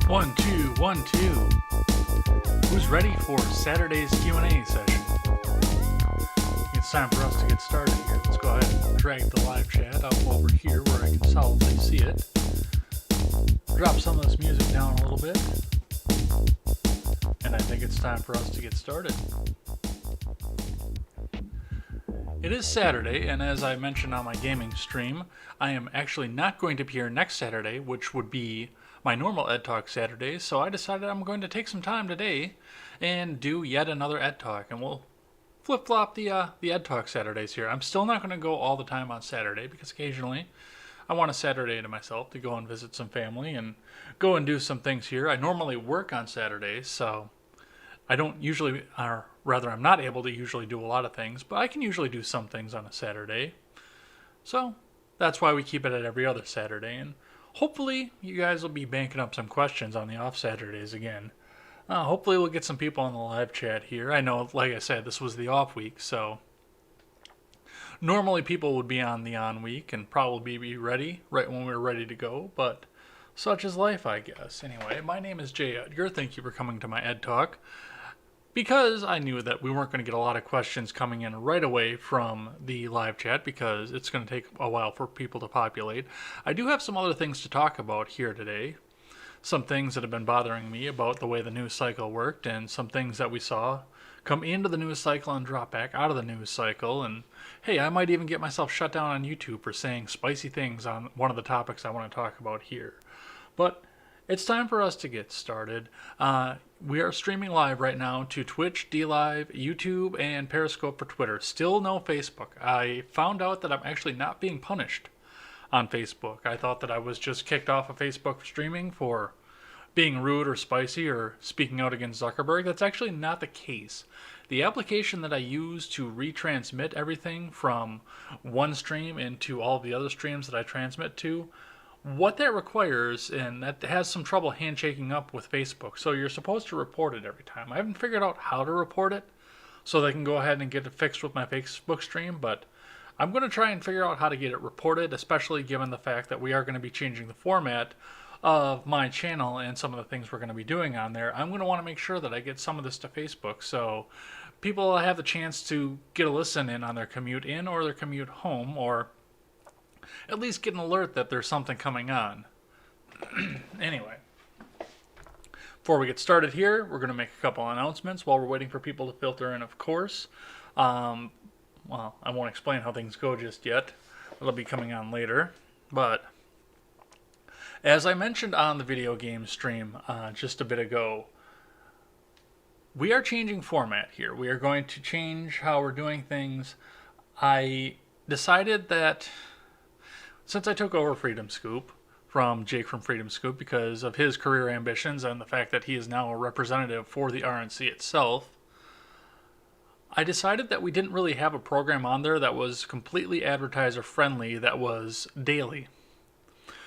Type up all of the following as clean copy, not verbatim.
1, 2, 1, 2. Who's ready for Saturday's Q&A session? It's time for us to get started here. Let's go ahead and drag the live chat out over here where I can solidly see it. Drop some of this music down a little bit. And I think it's time for us to get started. It is Saturday, and as I mentioned on my gaming stream, I am actually not going to be here next Saturday, which would be my normal Ed Talk Saturday, so I decided I'm going to take some time today and do yet another Ed Talk, and we'll flip-flop the Ed Talk Saturdays here. I'm still not going to go all the time on Saturday, because occasionally I want a Saturday to myself to go and visit some family and go and do some things here. I normally work on Saturdays, so I don't usually, or rather I'm not able to usually do a lot of things, but I can usually do some things on a Saturday. So that's why we keep it at every other Saturday, and hopefully you guys will be banking up some questions on the off Saturdays again. Hopefully we'll get some people in the live chat here. I know, like I said, this was the off week, so normally people would be on the on week and probably be ready right when we were ready to go, but such is life, I guess. Anyway, my name is Jay Edgar. Thank you for coming to my Ed Talk. Because I knew that we weren't going to get a lot of questions coming in right away from the live chat because it's going to take a while for people to populate, I do have some other things to talk about here today. Some things that have been bothering me about the way the news cycle worked, and some things that we saw come into the news cycle and drop back out of the news cycle. And hey, I might even get myself shut down on YouTube for saying spicy things on one of the topics I want to talk about here. But it's time for us to get started. We are streaming live right now to Twitch, DLive, YouTube, and Periscope for Twitter. Still no Facebook. I found out that I'm actually not being punished on Facebook. I thought that I was just kicked off of Facebook streaming for being rude or spicy or speaking out against Zuckerberg. That's actually not the case. The application that I use to retransmit everything from one stream into all the other streams that I transmit to, what that requires, and that has some trouble handshaking up with Facebook, so you're supposed to report it every time. I haven't figured out how to report it, so they can go ahead and get it fixed with my Facebook stream, but I'm going to try and figure out how to get it reported, especially given the fact that we are going to be changing the format of my channel and some of the things we're going to be doing on there. I'm going to want to make sure that I get some of this to Facebook, so people have the chance to get a listen in on their commute in or their commute home, or at least get an alert that there's something coming on. Anyway, before we get started here, we're going to make a couple announcements while we're waiting for people to filter in, of course. Well, I won't explain how things go just yet. It'll be coming on later. But as I mentioned on the video game stream just a bit ago, we are changing format here. We are going to change how we're doing things. I decided that since I took over Freedom Scoop from Jake from Freedom Scoop because of his career ambitions and the fact that he is now a representative for the RNC itself, I decided that we didn't really have a program on there that was completely advertiser friendly, that was daily.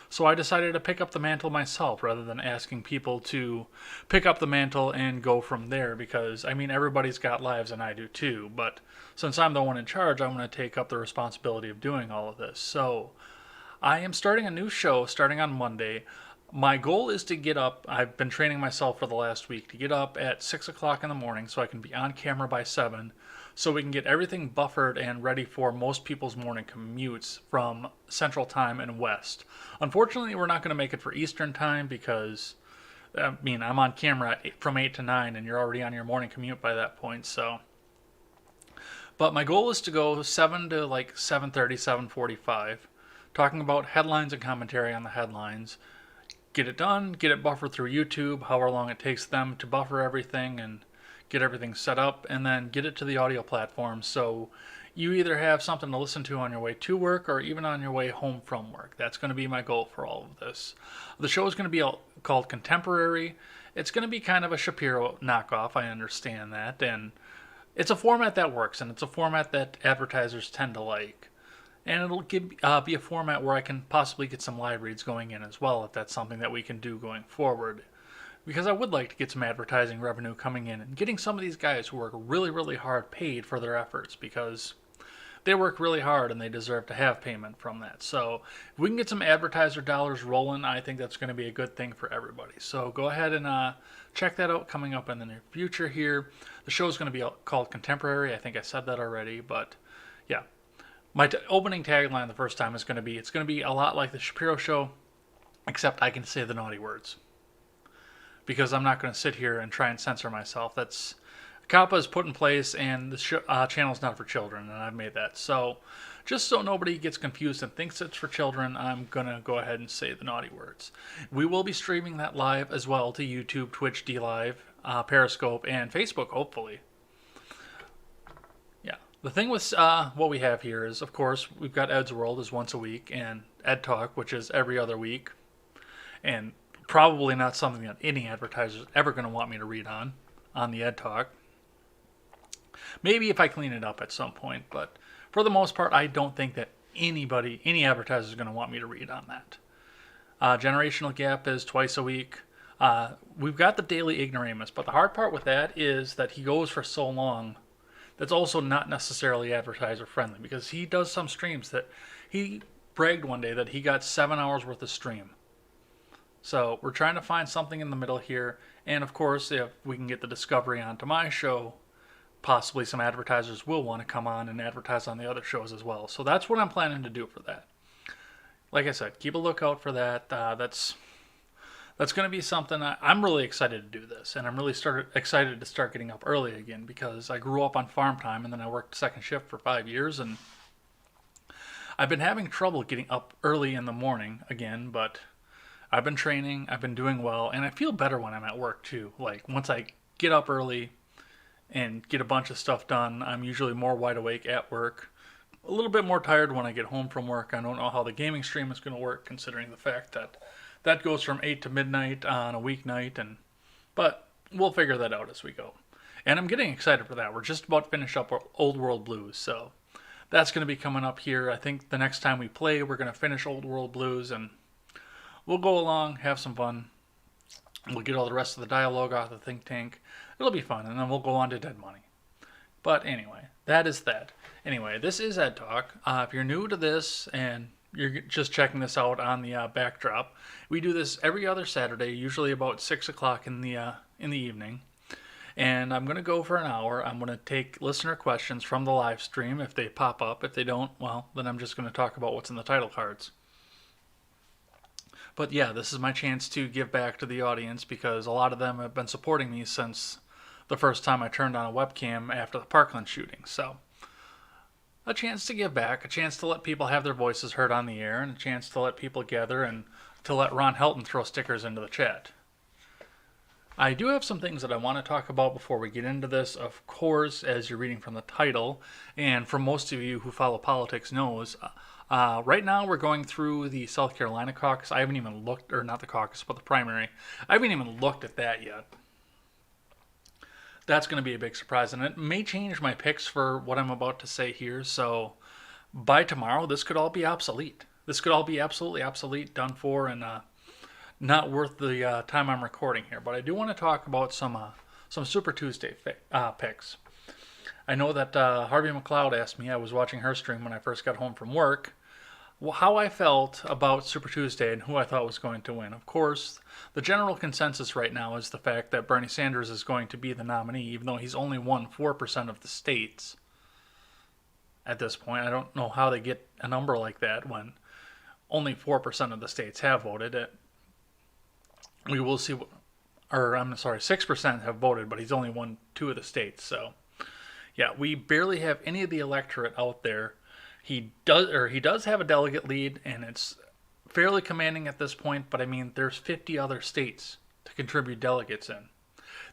So I decided to pick up the mantle myself rather than asking people to pick up the mantle and go from there, because I mean everybody's got lives and I do too, but since I'm the one in charge, I'm going to take up the responsibility of doing all of this. So I am starting a new show starting on Monday. My goal is to get up, I've been training myself for the last week, to get up at 6 o'clock in the morning so I can be on camera by 7, so we can get everything buffered and ready for most people's morning commutes from Central Time and West. Unfortunately, we're not going to make it for Eastern Time because, I mean, I'm on camera from 8 to 9 and you're already on your morning commute by that point, so. But my goal is to go 7 to like 7:30, 7:45. Talking about headlines and commentary on the headlines. Get it done, get it buffered through YouTube, however long it takes them to buffer everything and get everything set up, and then get it to the audio platform so you either have something to listen to on your way to work or even on your way home from work. That's going to be my goal for all of this. The show is going to be called Contemporary. It's going to be kind of a Shapiro knockoff, I understand that, and it's a format that works, and it's a format that advertisers tend to like. And it'll be a format where I can possibly get some live reads going in as well, if that's something that we can do going forward. Because I would like to get some advertising revenue coming in and getting some of these guys who work really, really hard paid for their efforts, because they work really hard and they deserve to have payment from that. So if we can get some advertiser dollars rolling, I think that's going to be a good thing for everybody. So go ahead and check that out coming up in the near future here. The show is going to be called Contemporary. I think I said that already, but yeah. My opening tagline the first time is going to be, it's going to be a lot like the Shapiro Show, except I can say the naughty words. Because I'm not going to sit here and try and censor myself. That's COPPA is put in place, and the channel is not for children, and I've made that. So just so nobody gets confused and thinks it's for children, I'm going to go ahead and say the naughty words. We will be streaming that live as well to YouTube, Twitch, DLive, Periscope, and Facebook, hopefully. Yeah. The thing with what we have here is, of course, we've got Ed's World is once a week, and Ed Talk, which is every other week. And probably not something that any advertiser is ever going to want me to read on the Ed Talk. Maybe if I clean it up at some point, but for the most part, I don't think that any advertiser is going to want me to read on that. Generational Gap is twice a week. We've got the Daily Ignoramus, but the hard part with that is that he goes for so long. That's also not necessarily advertiser friendly, because he does some streams that he bragged one day that he got 7 hours worth of stream. So we're trying to find something in the middle here. And of course, if we can get the Discovery onto my show, possibly some advertisers will want to come on and advertise on the other shows as well. So that's what I'm planning to do for that. Like I said, keep a lookout for that. That's going to be something. I'm really excited to do this, and I'm really excited to start getting up early again, because I grew up on farm time and then I worked second shift for 5 years, and I've been having trouble getting up early in the morning again, but I've been training, I've been doing well, and I feel better when I'm at work too. Like once I get up early and get a bunch of stuff done, I'm usually more wide awake at work. A little bit more tired when I get home from work. I don't know how the gaming stream is going to work, considering the fact that that goes from 8 to midnight on a weeknight, but we'll figure that out as we go. And I'm getting excited for that. We're just about to finish up our Old World Blues, so that's going to be coming up here. I think the next time we play, we're going to finish Old World Blues, and we'll go along, have some fun. We'll get all the rest of the dialogue off the think tank. It'll be fun, and then we'll go on to Dead Money. But anyway, that is that. Anyway, this is Ed Talk. If you're new to this and you're just checking this out on the backdrop, we do this every other Saturday, usually about 6 o'clock in the evening. And I'm going to go for an hour. I'm going to take listener questions from the live stream if they pop up. If they don't, well, then I'm just going to talk about what's in the title cards. But yeah, this is my chance to give back to the audience, because a lot of them have been supporting me since the first time I turned on a webcam after the Parkland shooting. So a chance to give back, a chance to let people have their voices heard on the air, and a chance to let people gather and to let Ron Helton throw stickers into the chat. I do have some things that I want to talk about before we get into this. Of course, as you're reading from the title, and for most of you who follow politics knows, right now we're going through the South Carolina caucus. I haven't even looked, or not the caucus, but the primary. I haven't even looked at that yet. That's going to be a big surprise, and it may change my picks for what I'm about to say here. So by tomorrow, this could all be obsolete. This could all be absolutely obsolete, done for, and not worth the time I'm recording here. But I do want to talk about some Super Tuesday picks. I know that Harvey McLeod asked me, I was watching her stream when I first got home from work, how I felt about Super Tuesday and who I thought was going to win. Of course, the general consensus right now is the fact that Bernie Sanders is going to be the nominee, even though he's only won 4% of the states at this point. I don't know how they get a number like that when only 4% of the states have voted. We will see, 6% have voted, but he's only won 2 of the states. So, yeah, we barely have any of the electorate out there. He does have a delegate lead, and it's fairly commanding at this point, but I mean, there's 50 other states to contribute delegates in.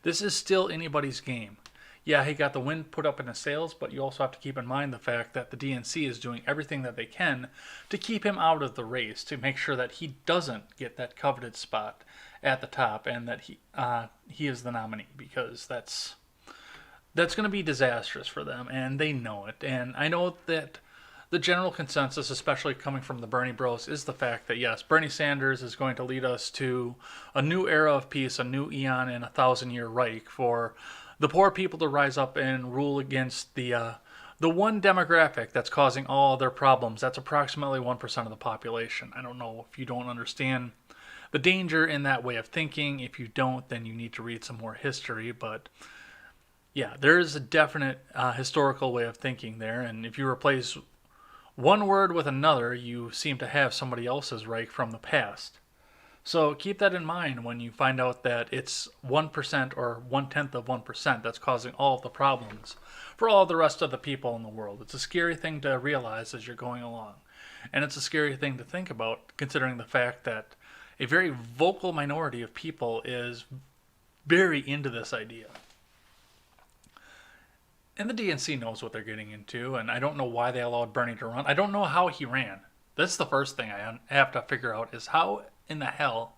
This is still anybody's game. Yeah, he got the wind put up in his sails, but you also have to keep in mind the fact that the DNC is doing everything that they can to keep him out of the race, to make sure that he doesn't get that coveted spot at the top, and that he is the nominee, because that's going to be disastrous for them, and they know it. And I know that the general consensus, especially coming from the Bernie bros, is the fact that yes, Bernie Sanders is going to lead us to a new era of peace, a new eon and 1,000-year Reich, for the poor people to rise up and rule against the the one demographic that's causing all their problems, that's approximately 1% of the population. I don't know if you don't understand the danger in that way of thinking. If you don't, then you need to read some more history. But yeah, there is a definite historical way of thinking there. And if you replace one word with another, you seem to have somebody else's Reich from the past. So keep that in mind when you find out that it's 1% or 1/10 of 1% that's causing all of the problems for all the rest of the people in the world. It's a scary thing to realize as you're going along. And it's a scary thing to think about, considering the fact that a very vocal minority of people is very into this idea. And the DNC knows what they're getting into, and I don't know why they allowed Bernie to run. I don't know how he ran. That's the first thing I have to figure out, is how in the hell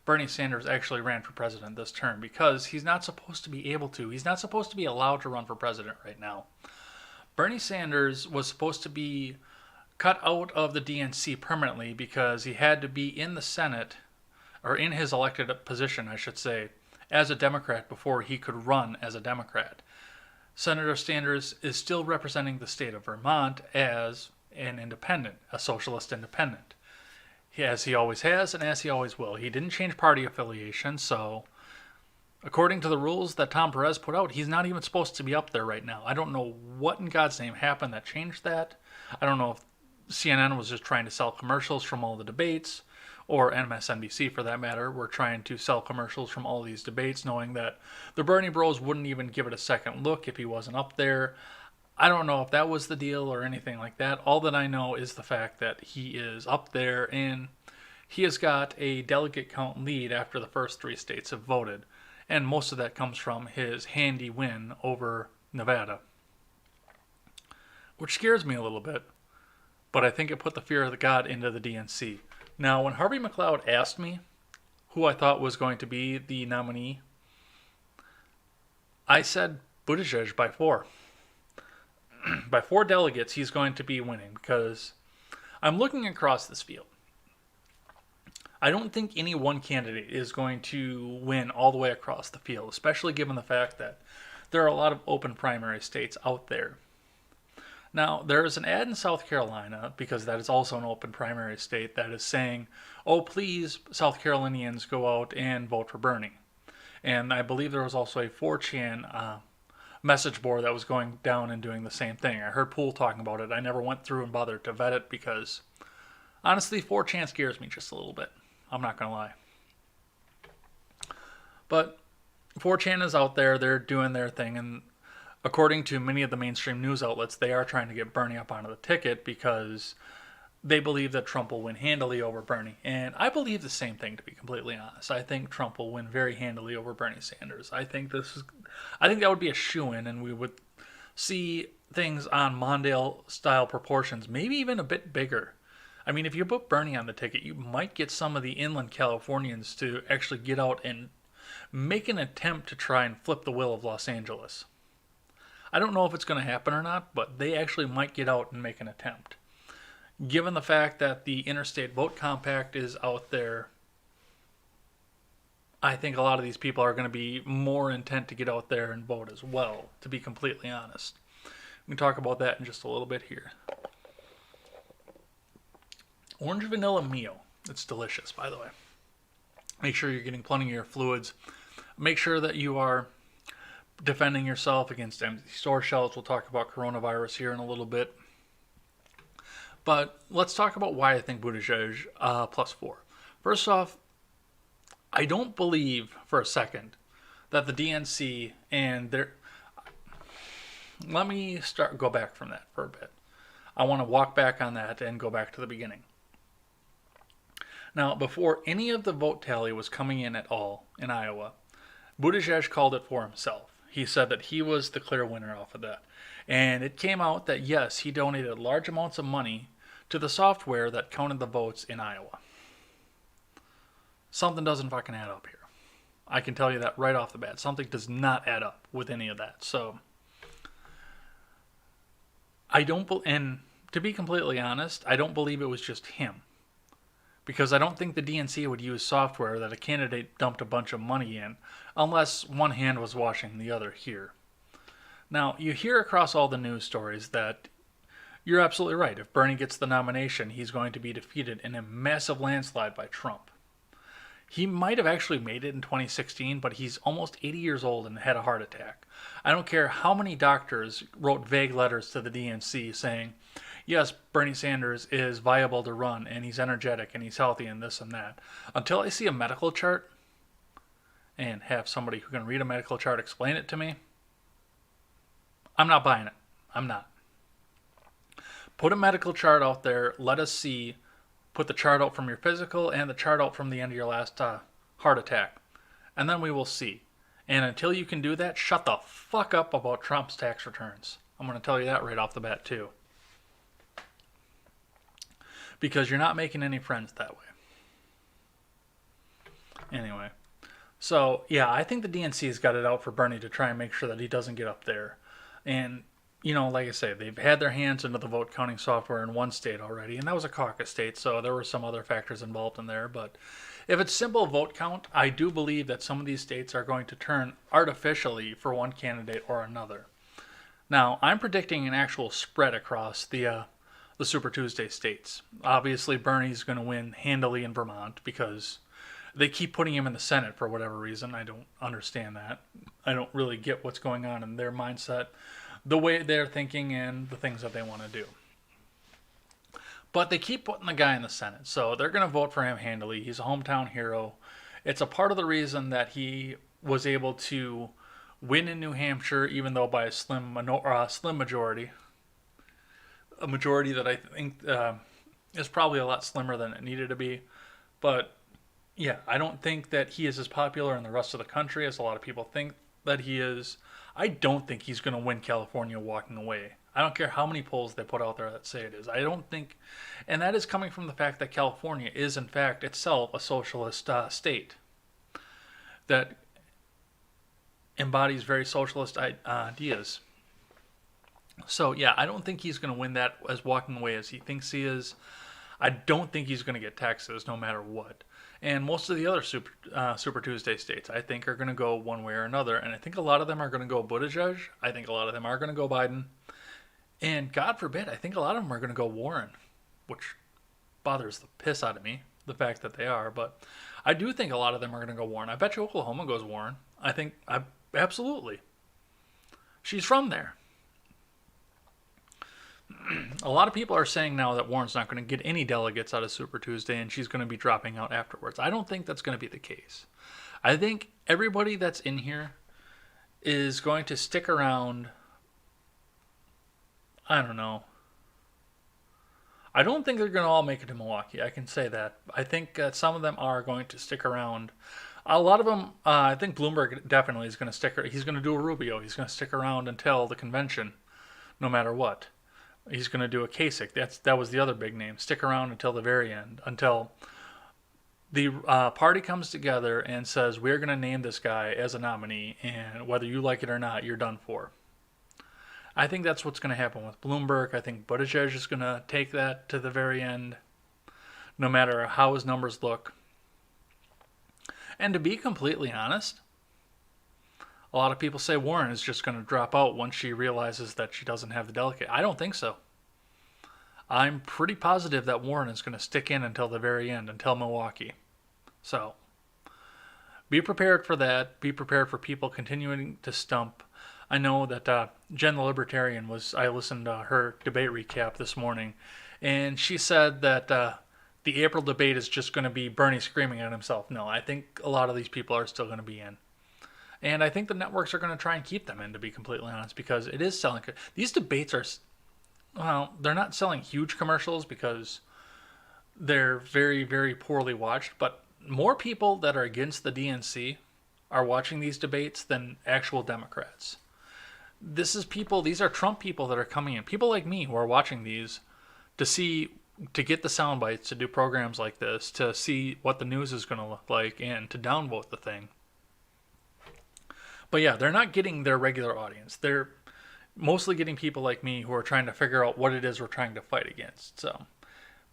Bernie Sanders actually ran for president this term, because he's not supposed to be able to. He's not supposed to be allowed to run for president right now. Bernie Sanders was supposed to be cut out of the DNC permanently because he had to be in the Senate, or in his elected position, I should say, as a Democrat before he could run as a Democrat. Senator Sanders is still representing the state of Vermont as an independent, a socialist independent, as he always has and as he always will. He didn't change party affiliation, so according to the rules that Tom Perez put out, he's not even supposed to be up there right now. I don't know what in God's name happened that changed that. I don't know if CNN was just trying to sell commercials from all the debates, or MSNBC for that matter, were trying to sell commercials from all these debates, knowing that the Bernie bros wouldn't even give it a second look if he wasn't up there. I don't know if that was the deal or anything like that. All that I know is the fact that he is up there, and he has got a delegate count lead after the first 3 states have voted. And most of that comes from his handy win over Nevada, which scares me a little bit. But I think it put the fear of the God into the DNC. Now, when Harvey McLeod asked me who I thought was going to be the nominee, I said Buttigieg by 4. By 4 delegates, he's going to be winning, because I'm looking across this field. I don't think any one candidate is going to win all the way across the field, especially given the fact that there are a lot of open primary states out there. Now, there is an ad in South Carolina, because that is also an open primary state, that is saying, oh, please, South Carolinians, go out and vote for Bernie. And I believe there was also a 4chan message board that was going down and doing the same thing. I heard Poole talking about it. I never went through and bothered to vet it because, honestly, 4chan scares me just a little bit. I'm not going to lie. But 4chan is out there. They're doing their thing, and according to many of the mainstream news outlets, they are trying to get Bernie up onto the ticket because they believe that Trump will win handily over Bernie. And I believe the same thing, to be completely honest. I think Trump will win very handily over Bernie Sanders. I think that would be a shoo-in, and we would see things on Mondale-style proportions, maybe even a bit bigger. I mean, if you put Bernie on the ticket, you might get some of the inland Californians to actually get out and make an attempt to try and flip the will of Los Angeles. I don't know if it's going to happen or not, but they actually might get out and make an attempt. Given the fact that the Interstate Vote Compact is out there, I think a lot of these people are going to be more intent to get out there and vote as well, to be completely honest. We can talk about that in just a little bit here. Orange Vanilla Mio. It's delicious, by the way. Make sure you're getting plenty of your fluids. Make sure that you are defending yourself against empty store shelves. We'll talk about coronavirus here in a little bit. But let's talk about why I think Buttigieg plus 4. First off, I don't believe for a second that the DNC and their... Let me go back from that for a bit. I want to walk back on that and go back to the beginning. Now, before any of the vote tally was coming in at all in Iowa, Buttigieg called it for himself. He said that he was the clear winner off of that. And it came out that, yes, he donated large amounts of money to the software that counted the votes in Iowa. Something doesn't fucking add up here. I can tell you that right off the bat. Something does not add up with any of that. So, and to be completely honest, I don't believe it was just him. Because I don't think the DNC would use software that a candidate dumped a bunch of money in, unless one hand was washing the other here. Now, you hear across all the news stories that you're absolutely right. If Bernie gets the nomination, he's going to be defeated in a massive landslide by Trump. He might have actually made it in 2016, but he's almost 80 years old and had a heart attack. I don't care how many doctors wrote vague letters to the DNC saying, yes, Bernie Sanders is viable to run and he's energetic and he's healthy and this and that. Until I see a medical chart and have somebody who can read a medical chart explain it to me, I'm not buying it. I'm not. Put a medical chart out there. Let us see. Put the chart out from your physical and the chart out from the end of your last heart attack. And then we will see. And until you can do that, shut the fuck up about Trump's tax returns. I'm going to tell you that right off the bat, too. Because you're not making any friends that way. Anyway. So, yeah, I think the DNC's got it out for Bernie to try and make sure that he doesn't get up there. And like I say, they've had their hands into the vote counting software in one state already, and that was a caucus state, so there were some other factors involved in there. But if it's simple vote count, I do believe that some of these states are going to turn artificially for one candidate or another. Now, I'm predicting an actual spread across the Super Tuesday states. Obviously, Bernie's going to win handily in Vermont because they keep putting him in the Senate for whatever reason. I don't understand that. I don't really get what's going on in their mindset, the way they're thinking and the things that they want to do. But they keep putting the guy in the Senate, so they're going to vote for him handily. He's a hometown hero. It's a part of the reason that he was able to win in New Hampshire, even though by a slim majority. A majority that I think is probably a lot slimmer than it needed to be. But yeah, I don't think that he is as popular in the rest of the country as a lot of people think that he is. I don't think he's going to win California walking away. I don't care how many polls they put out there that say it is. I don't think, and that is coming from the fact that California is in fact itself a socialist state that embodies very socialist ideas. So yeah, I don't think he's going to win that as walking away as he thinks he is. I don't think he's going to get Texas no matter what. And most of the other Super Tuesday states, I think, are going to go one way or another. And I think a lot of them are going to go Buttigieg. I think a lot of them are going to go Biden. And God forbid, I think a lot of them are going to go Warren, which bothers the piss out of me, the fact that they are. But I do think a lot of them are going to go Warren. I bet you Oklahoma goes Warren. Absolutely. She's from there. A lot of people are saying now that Warren's not going to get any delegates out of Super Tuesday and she's going to be dropping out afterwards. I don't think that's going to be the case. I think everybody that's in here is going to stick around. I don't know. I don't think they're going to all make it to Milwaukee. I can say that. I think that some of them are going to stick around. A lot of them, I think Bloomberg definitely is going to stick. He's going to do a Rubio. He's going to stick around until the convention, no matter what. He's going to do a Kasich. That was the other big name. Stick around until the very end, until the party comes together and says, we're going to name this guy as a nominee, and whether you like it or not, you're done for. I think that's what's going to happen with Bloomberg. I think Buttigieg is going to take that to the very end, no matter how his numbers look. And to be completely honest, a lot of people say Warren is just going to drop out once she realizes that she doesn't have the delegate. I don't think so. I'm pretty positive that Warren is going to stick in until the very end, until Milwaukee. So, be prepared for that. Be prepared for people continuing to stump. I know that Jen the Libertarian I listened to her debate recap this morning, and she said that the April debate is just going to be Bernie screaming at himself. No, I think a lot of these people are still going to be in. And I think the networks are going to try and keep them in, to be completely honest, because it is selling. These debates are, well, they're not selling huge commercials because they're very, very poorly watched, but more people that are against the DNC are watching these debates than actual Democrats. These are Trump people that are coming in. People like me who are watching these to get the sound bites, to do programs like this, to see what the news is going to look like, and to downvote the thing. But yeah, they're not getting their regular audience. They're mostly getting people like me who are trying to figure out what it is we're trying to fight against. So,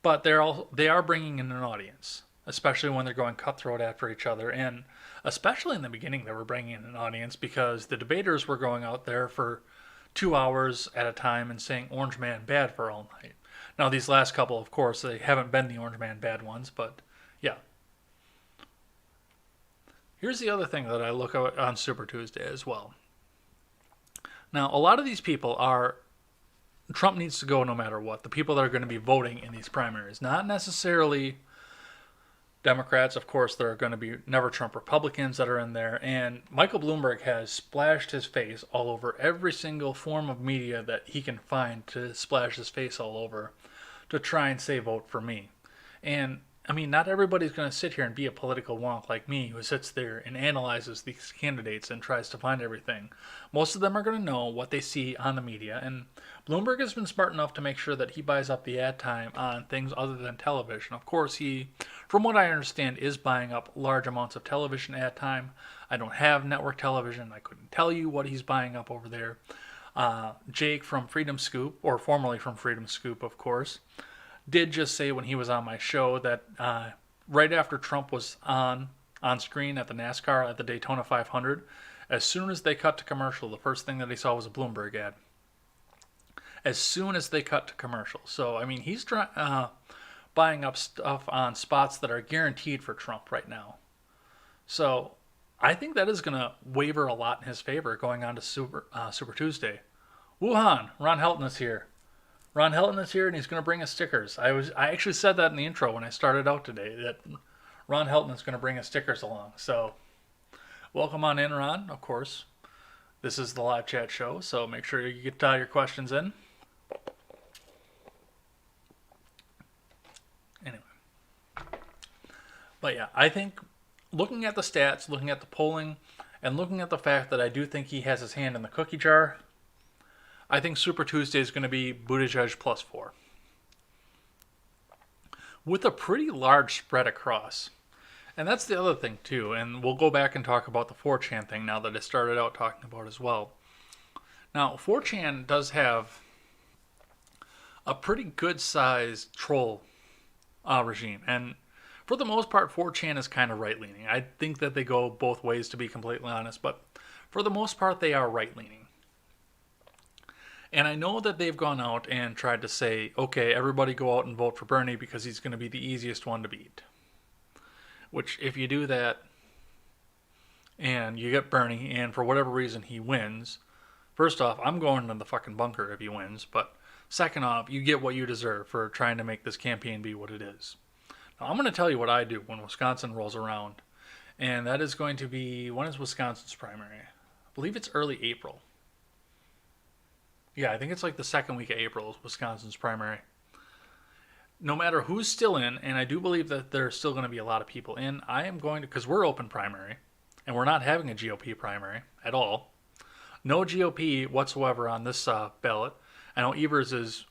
but they are bringing in an audience, especially when they're going cutthroat after each other, and especially in the beginning they were bringing in an audience because the debaters were going out there for 2 hours at a time and saying Orange Man bad for all night. Now, these last couple, of course, they haven't been the Orange Man bad ones, but yeah. Here's the other thing that I look at on Super Tuesday as well. Now, a lot of these people are Trump needs to go no matter what. The people that are going to be voting in these primaries, not necessarily Democrats. Of course, there are going to be never Trump Republicans that are in there. And Michael Bloomberg has splashed his face all over every single form of media that he can find to splash his face all over to try and say vote for me. And I mean, not everybody's going to sit here and be a political wonk like me who sits there and analyzes these candidates and tries to find everything. Most of them are going to know what they see on the media, and Bloomberg has been smart enough to make sure that he buys up the ad time on things other than television. Of course, he, from what I understand, is buying up large amounts of television ad time. I don't have network television. I couldn't tell you what he's buying up over there. Jake from Freedom Scoop, or formerly from Freedom Scoop, of course, did just say when he was on my show that right after Trump was on screen at the NASCAR at the Daytona 500, as soon as they cut to commercial, the first thing that he saw was a Bloomberg ad. As soon as they cut to commercial. So, I mean, he's buying up stuff on spots that are guaranteed for Trump right now. So, I think that is going to waver a lot in his favor going on to Super Tuesday. Wuhan, Ron Helton is here. Ron Helton is here, and he's going to bring us stickers. I actually said that in the intro when I started out today, that Ron Helton is going to bring us stickers along. So, welcome on in, Ron, of course. This is the live chat show, so make sure you get your questions in. Anyway. But yeah, I think looking at the stats, looking at the polling, and looking at the fact that I do think he has his hand in the cookie jar, I think Super Tuesday is going to be Buttigieg +4. With a pretty large spread across. And that's the other thing, too. And we'll go back and talk about the 4chan thing now that I started out talking about as well. Now, 4chan does have a pretty good-sized troll regime. And for the most part, 4chan is kind of right-leaning. I think that they go both ways, to be completely honest. But for the most part, they are right-leaning. And I know that they've gone out and tried to say, okay, everybody go out and vote for Bernie because he's going to be the easiest one to beat. Which, if you do that and you get Bernie and for whatever reason he wins, first off, I'm going to the fucking bunker if he wins. But second off, you get what you deserve for trying to make this campaign be what it is. Now, I'm going to tell you what I do when Wisconsin rolls around. And that is going to be, when is Wisconsin's primary? I believe it's early April. Yeah, I think it's like the second week of April is Wisconsin's primary. No matter who's still in, and I do believe that there's still going to be a lot of people in, I am going to, because we're open primary, and we're not having a GOP primary at all. No GOP whatsoever on this ballot. I know Evers is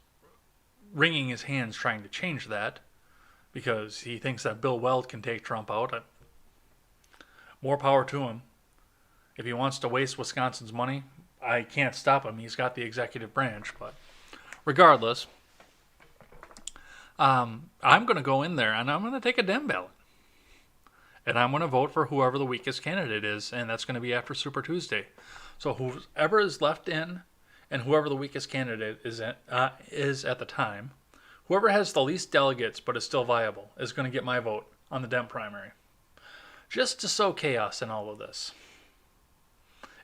wringing his hands trying to change that, because he thinks that Bill Weld can take Trump out. More power to him. If he wants to waste Wisconsin's money, I can't stop him. He's got the executive branch. But regardless, I'm going to go in there and I'm going to take a Dem ballot. And I'm going to vote for whoever the weakest candidate is. And that's going to be after Super Tuesday. So whoever is left in and whoever the weakest candidate is at the time, whoever has the least delegates but is still viable is going to get my vote on the Dem primary. Just to sow chaos in all of this.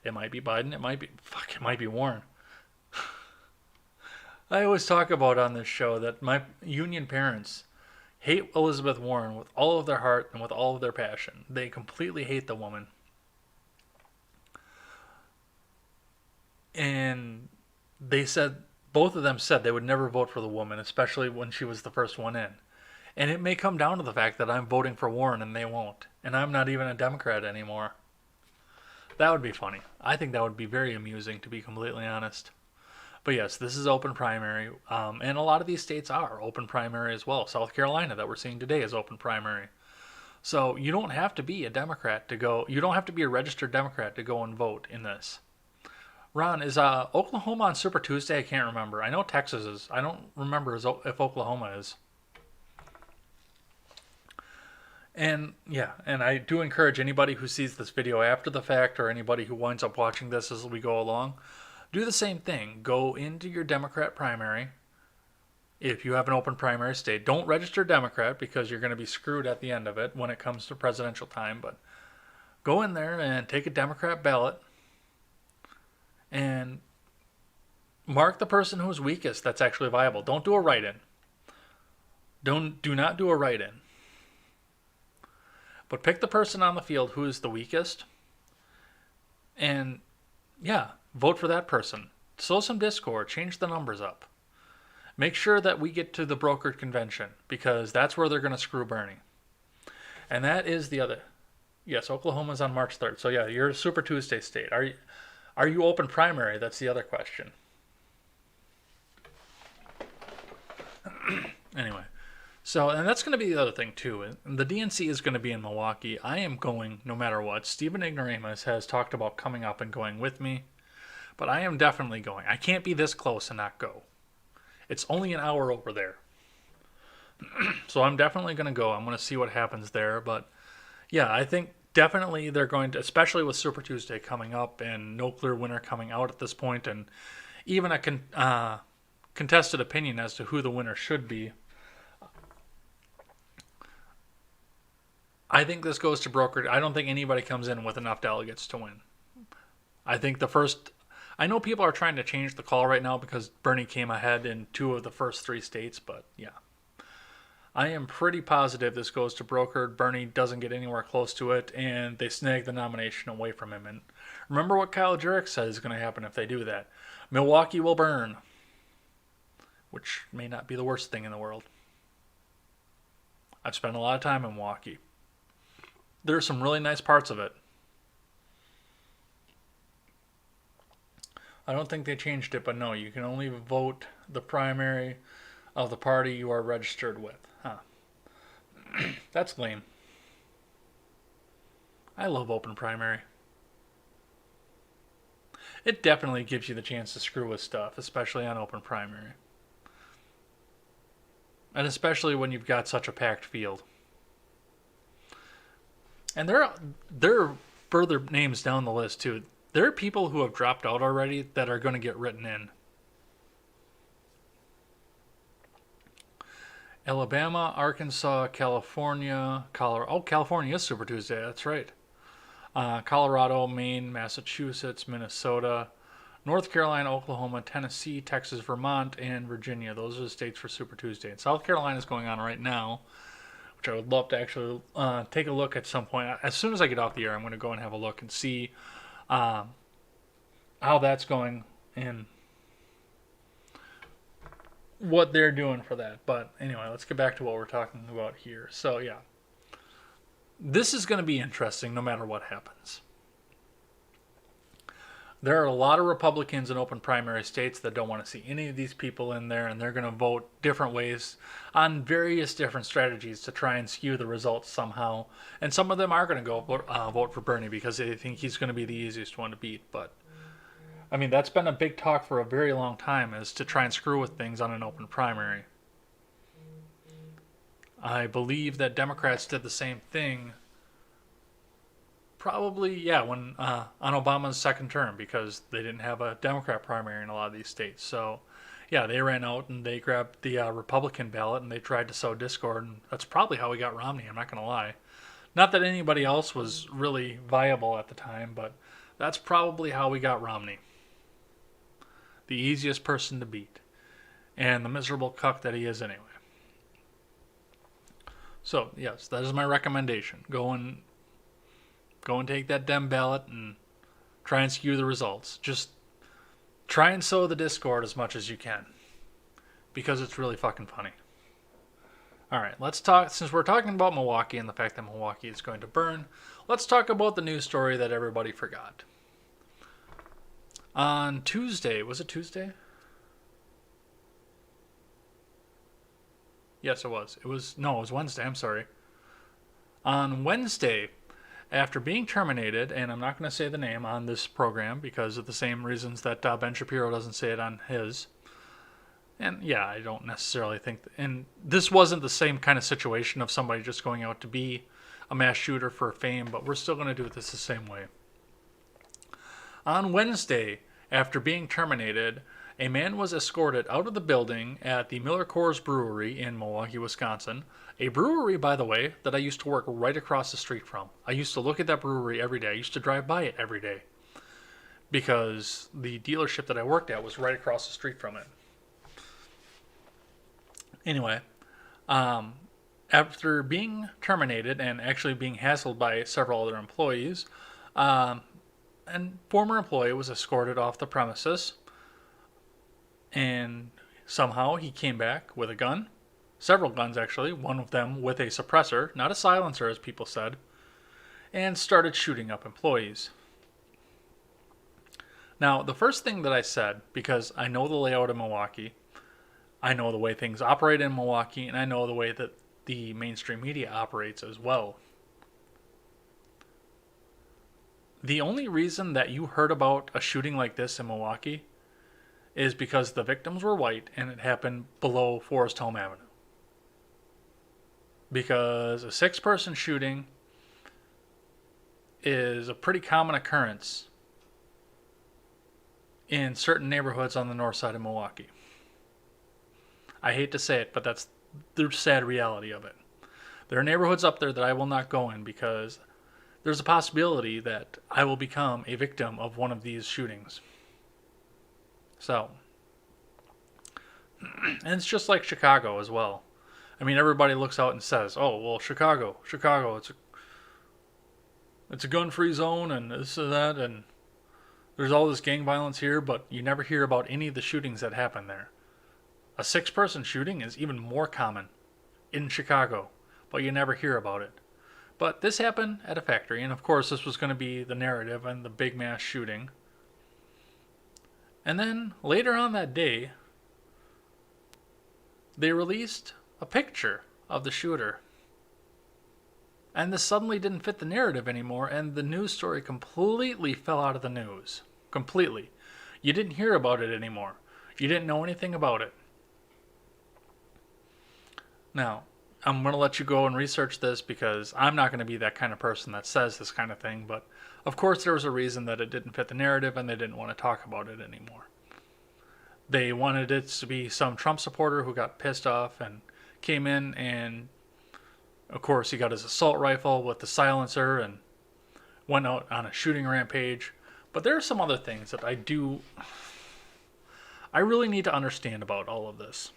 It might be Biden. It might be Warren. I always talk about on this show that my union parents hate Elizabeth Warren with all of their heart and with all of their passion. They completely hate the woman. And they said, both of them said they would never vote for the woman, especially when she was the first one in. And it may come down to the fact that I'm voting for Warren and they won't. And I'm not even a Democrat anymore. That would be funny. I think that would be very amusing, to be completely honest. But yes, this is open primary. And a lot of these states are open primary as well. South Carolina, that we're seeing today, is open primary. So you don't have to be a Democrat to go. You don't have to be a registered Democrat to go and vote in this. Ron, is Oklahoma on Super Tuesday? I can't remember. I know Texas is. I don't remember if Oklahoma is. And yeah, and I do encourage anybody who sees this video after the fact or anybody who winds up watching this as we go along, Do the same thing. Go into your Democrat primary. If you have an open primary state, don't register Democrat because you're going to be screwed at the end of it when it comes to presidential time. But go in there and take a Democrat ballot and mark the person who's weakest that's actually viable. Don't do a write-in. Do not do a write-in. But pick the person on the field who is the weakest, and yeah, vote for that person. Sow some discord, change the numbers up. Make sure that we get to the brokered convention, because that's where they're going to screw Bernie. And that is the other. Yes, Oklahoma's on March 3rd. So yeah, you're a Super Tuesday state. Are you open primary? That's the other question. Anyway. So, and that's going to be the other thing, too. The DNC is going to be in Milwaukee. I am going no matter what. Stephen Ignoramus has talked about coming up and going with me, but I am definitely going. I can't be this close and not go. It's only an hour over there. So I'm definitely going to go. I'm going to see what happens there. But yeah, I think definitely they're going to, especially with Super Tuesday coming up and no clear winner coming out at this point, and even a contested opinion as to who the winner should be. I think this goes to brokered. I don't think anybody comes in with enough delegates to win. I think I know people are trying to change the call right now because Bernie came ahead in 2 of the first 3 states, but yeah. I am pretty positive this goes to brokered. Bernie doesn't get anywhere close to it, and they snag the nomination away from him. And remember what Kyle Jurek said is going to happen if they do that. Milwaukee will burn, which may not be the worst thing in the world. I've spent a lot of time in Milwaukee. There are some really nice parts of it. I don't think they changed it, but no, you can only vote the primary of the party you are registered with. Huh. That's lame. I love open primary. It definitely gives you the chance to screw with stuff, especially on open primary. And especially when you've got such a packed field. And there are further names down the list, too. There are people who have dropped out already that are going to get written in. Alabama, Arkansas, California, Colorado. Oh, California is Super Tuesday. That's right. Colorado, Maine, Massachusetts, Minnesota, North Carolina, Oklahoma, Tennessee, Texas, Vermont, and Virginia. Those are the states for Super Tuesday. And South Carolina is going on right now, which I would love to actually take a look at some point. As soon as I get off the air, I'm going to go and have a look and see how that's going and what they're doing for that. But anyway, let's get back to what we're talking about here. So yeah, this is going to be interesting no matter what happens. There are a lot of Republicans in open primary states that don't want to see any of these people in there, and they're going to vote different ways on various different strategies to try and skew the results somehow. And some of them are going to go vote for Bernie because they think he's going to be the easiest one to beat. But, I mean, that's been a big talk for a very long time, is to try and screw with things on an open primary. I believe that Democrats did the same thing probably, yeah, when on Obama's second term, because they didn't have a Democrat primary in a lot of these states. So, yeah, they ran out and they grabbed the Republican ballot and they tried to sow discord, and that's probably how we got Romney, I'm not going to lie. Not that anybody else was really viable at the time, but that's probably how we got Romney. The easiest person to beat. And the miserable cuck that he is anyway. So, yes, that is my recommendation. Go and take that Dem ballot and try and skew the results. Just try and sow the discord as much as you can, because it's really fucking funny. All right, let's talk, since we're talking about Milwaukee and the fact that Milwaukee is going to burn, let's talk about the news story that everybody forgot. On Tuesday, was it Tuesday? Yes, it was. It was Wednesday, I'm sorry. On Wednesday, after being terminated, and I'm not going to say the name on this program because of the same reasons that Ben Shapiro doesn't say it on his. And yeah, I don't necessarily think, and this wasn't the same kind of situation of somebody just going out to be a mass shooter for fame, but we're still going to do this the same way. On Wednesday, After being terminated, a man was escorted out of the building at the Miller Coors Brewery in Milwaukee, Wisconsin. A brewery, by the way, that I used to work right across the street from. I used to look at that brewery every day. I used to drive by it every day because the dealership that I worked at was right across the street from it. Anyway, after being terminated and actually being hassled by several other employees, and former employee was escorted off the premises, and somehow he came back with a gun, several guns actually, one of them with a suppressor, not a silencer as people said, and started shooting up employees. Now, the first thing that I said, because I know the layout of Milwaukee, I know the way things operate in Milwaukee, and I know the way that the mainstream media operates as well. The only reason that you heard about a shooting like this in Milwaukee is because the victims were white and it happened below Forest Home Avenue. Because a 6-person shooting is a pretty common occurrence in certain neighborhoods on the north side of Milwaukee. I hate to say it, but that's the sad reality of it. There are neighborhoods up there that I will not go in because there's a possibility that I will become a victim of one of these shootings. So, and it's just like Chicago as well. I mean, everybody looks out and says, "Oh, well, Chicago, it's a gun-free zone and this and that, and there's all this gang violence here," but you never hear about any of the shootings that happen there. A 6-person shooting is even more common in Chicago, but you never hear about it. But this happened at a factory, and of course this was going to be the narrative and the big mass shooting. And then later on that day, they released a picture of the shooter. And this suddenly didn't fit the narrative anymore, and the news story completely fell out of the news. Completely. You didn't hear about it anymore. You didn't know anything about it. Now, I'm going to let you go and research this because I'm not going to be that kind of person that says this kind of thing, but of course there was a reason that it didn't fit the narrative and they didn't want to talk about it anymore. They wanted it to be some Trump supporter who got pissed off and came in, and of course he got his assault rifle with the silencer and went out on a shooting rampage. But there are some other things that I really need to understand about all of this.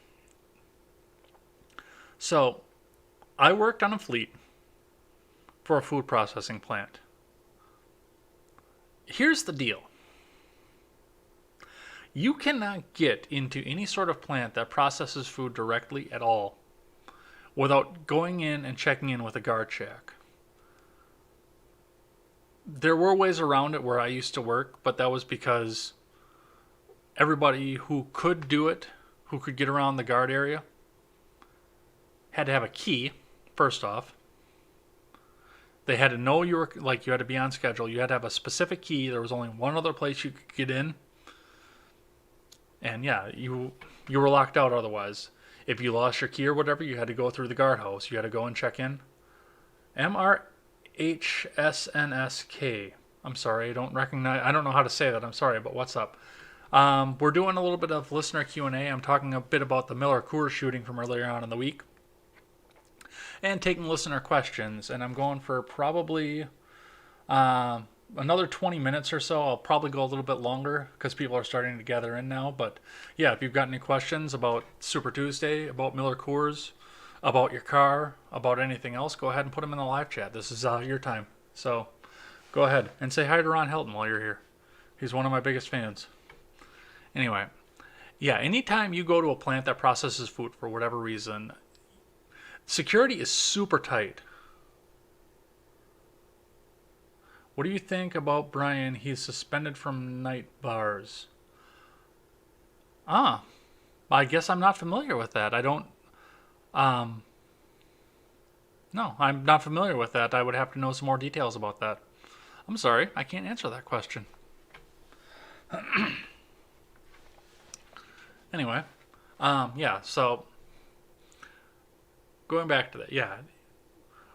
So, I worked on a fleet for a food processing plant. Here's the deal. You cannot get into any sort of plant that processes food directly at all without going in and checking in with a guard check. There were ways around it where I used to work, but that was because everybody who could do it, who could get around the guard area, had to have a key, first off. They had to know you had to be on schedule. You had to have a specific key. There was only one other place you could get in. And yeah, you were locked out otherwise. If you lost your key or whatever, you had to go through the guardhouse. You had to go and check in. MRHSNSK. I'm sorry, I don't know how to say that. I'm sorry, but what's up? We're doing a little bit of listener Q&A. I'm talking a bit about the Miller Coors shooting from earlier on in the week, and taking listener questions. And I'm going for probably another 20 minutes or so. I'll probably go a little bit longer because people are starting to gather in now. But yeah, if you've got any questions about Super Tuesday, about Miller Coors, about your car, about anything else, go ahead and put them in the live chat. This is your time. So go ahead and say hi to Ron Helton while you're here. He's one of my biggest fans. Anyway, yeah, anytime you go to a plant that processes food for whatever reason, security is super tight. What do you think about Brian? He's suspended from night bars. I guess I'm not familiar with that. No, I'm not familiar with that. I would have to know some more details about that. I'm sorry, I can't answer that question. Anyway, yeah, so going back to that, yeah.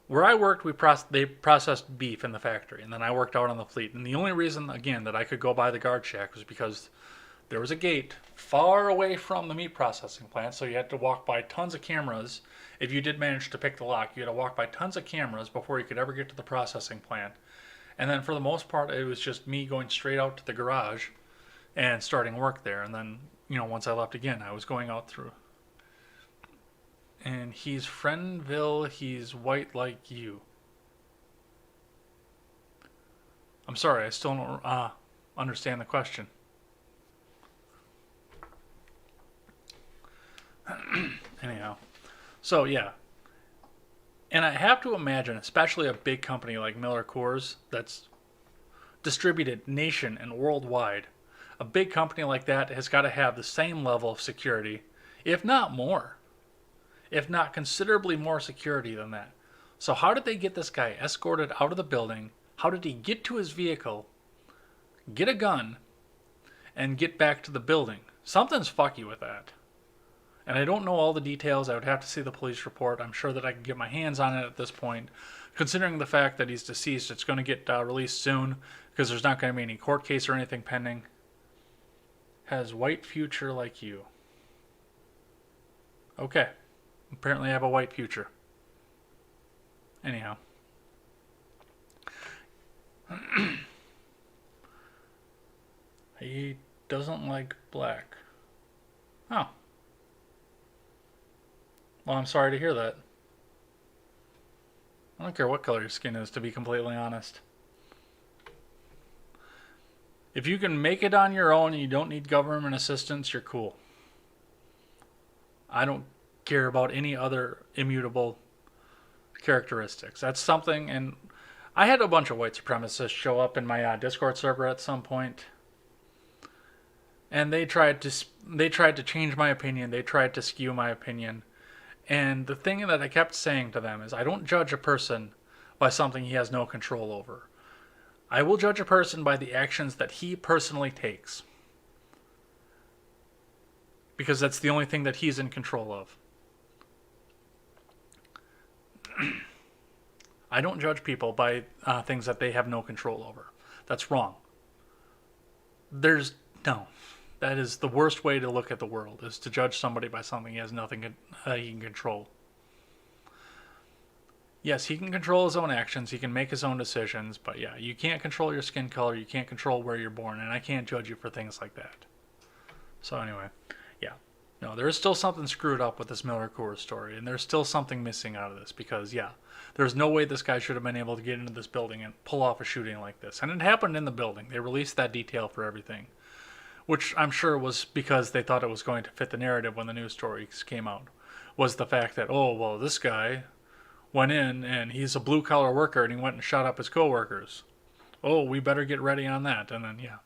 Where I worked, they processed beef in the factory, and then I worked out on the fleet. And the only reason, again, that I could go by the guard shack was because there was a gate far away from the meat processing plant, so you had to walk by tons of cameras. If you did manage to pick the lock, you had to walk by tons of cameras before you could ever get to the processing plant. And then for the most part, it was just me going straight out to the garage and starting work there. And then, once I left again, I was going out through. And he's Friendville, he's white like you. I'm sorry, I still don't understand the question. Anyhow, so yeah. And I have to imagine, especially a big company like Miller Coors that's distributed nation and worldwide, a big company like that has got to have the same level of security, if not more, if not considerably more security than that. So how did they get this guy escorted out of the building? How did he get to his vehicle, get a gun, and get back to the building? Something's fucky with that. And I don't know all the details. I would have to see the police report. I'm sure that I can get my hands on it at this point. Considering the fact that he's deceased, it's going to get released soon because there's not going to be any court case or anything pending. Has white future like you. Okay. Apparently I have a white future. Anyhow. He doesn't like black. Oh. Well, I'm sorry to hear that. I don't care what color your skin is, to be completely honest. If you can make it on your own and you don't need government assistance, you're cool. I don't care about any other immutable characteristics. That's something, and I had a bunch of white supremacists show up in my Discord server at some point, and they tried to change my opinion. They tried to skew my opinion. And the thing that I kept saying to them is, I don't judge a person by something he has no control over. I will judge a person by the actions that he personally takes. Because that's the only thing that he's in control of. I don't judge people by things that they have no control over. That's wrong. No. That is the worst way to look at the world, is to judge somebody by something he has nothing he can control. Yes, he can control his own actions, he can make his own decisions, but yeah, you can't control your skin color, you can't control where you're born, and I can't judge you for things like that. So anyway, yeah. No, there is still something screwed up with this Miller Coors story, and there's still something missing out of this, because yeah, there's no way this guy should have been able to get into this building and pull off a shooting like this. And it happened in the building. They released that detail for everything, which I'm sure was because they thought it was going to fit the narrative when the news stories came out, was the fact that, oh, well, this guy went in and he's a blue-collar worker and he went and shot up his coworkers. Oh, we better get ready on that. And then, yeah.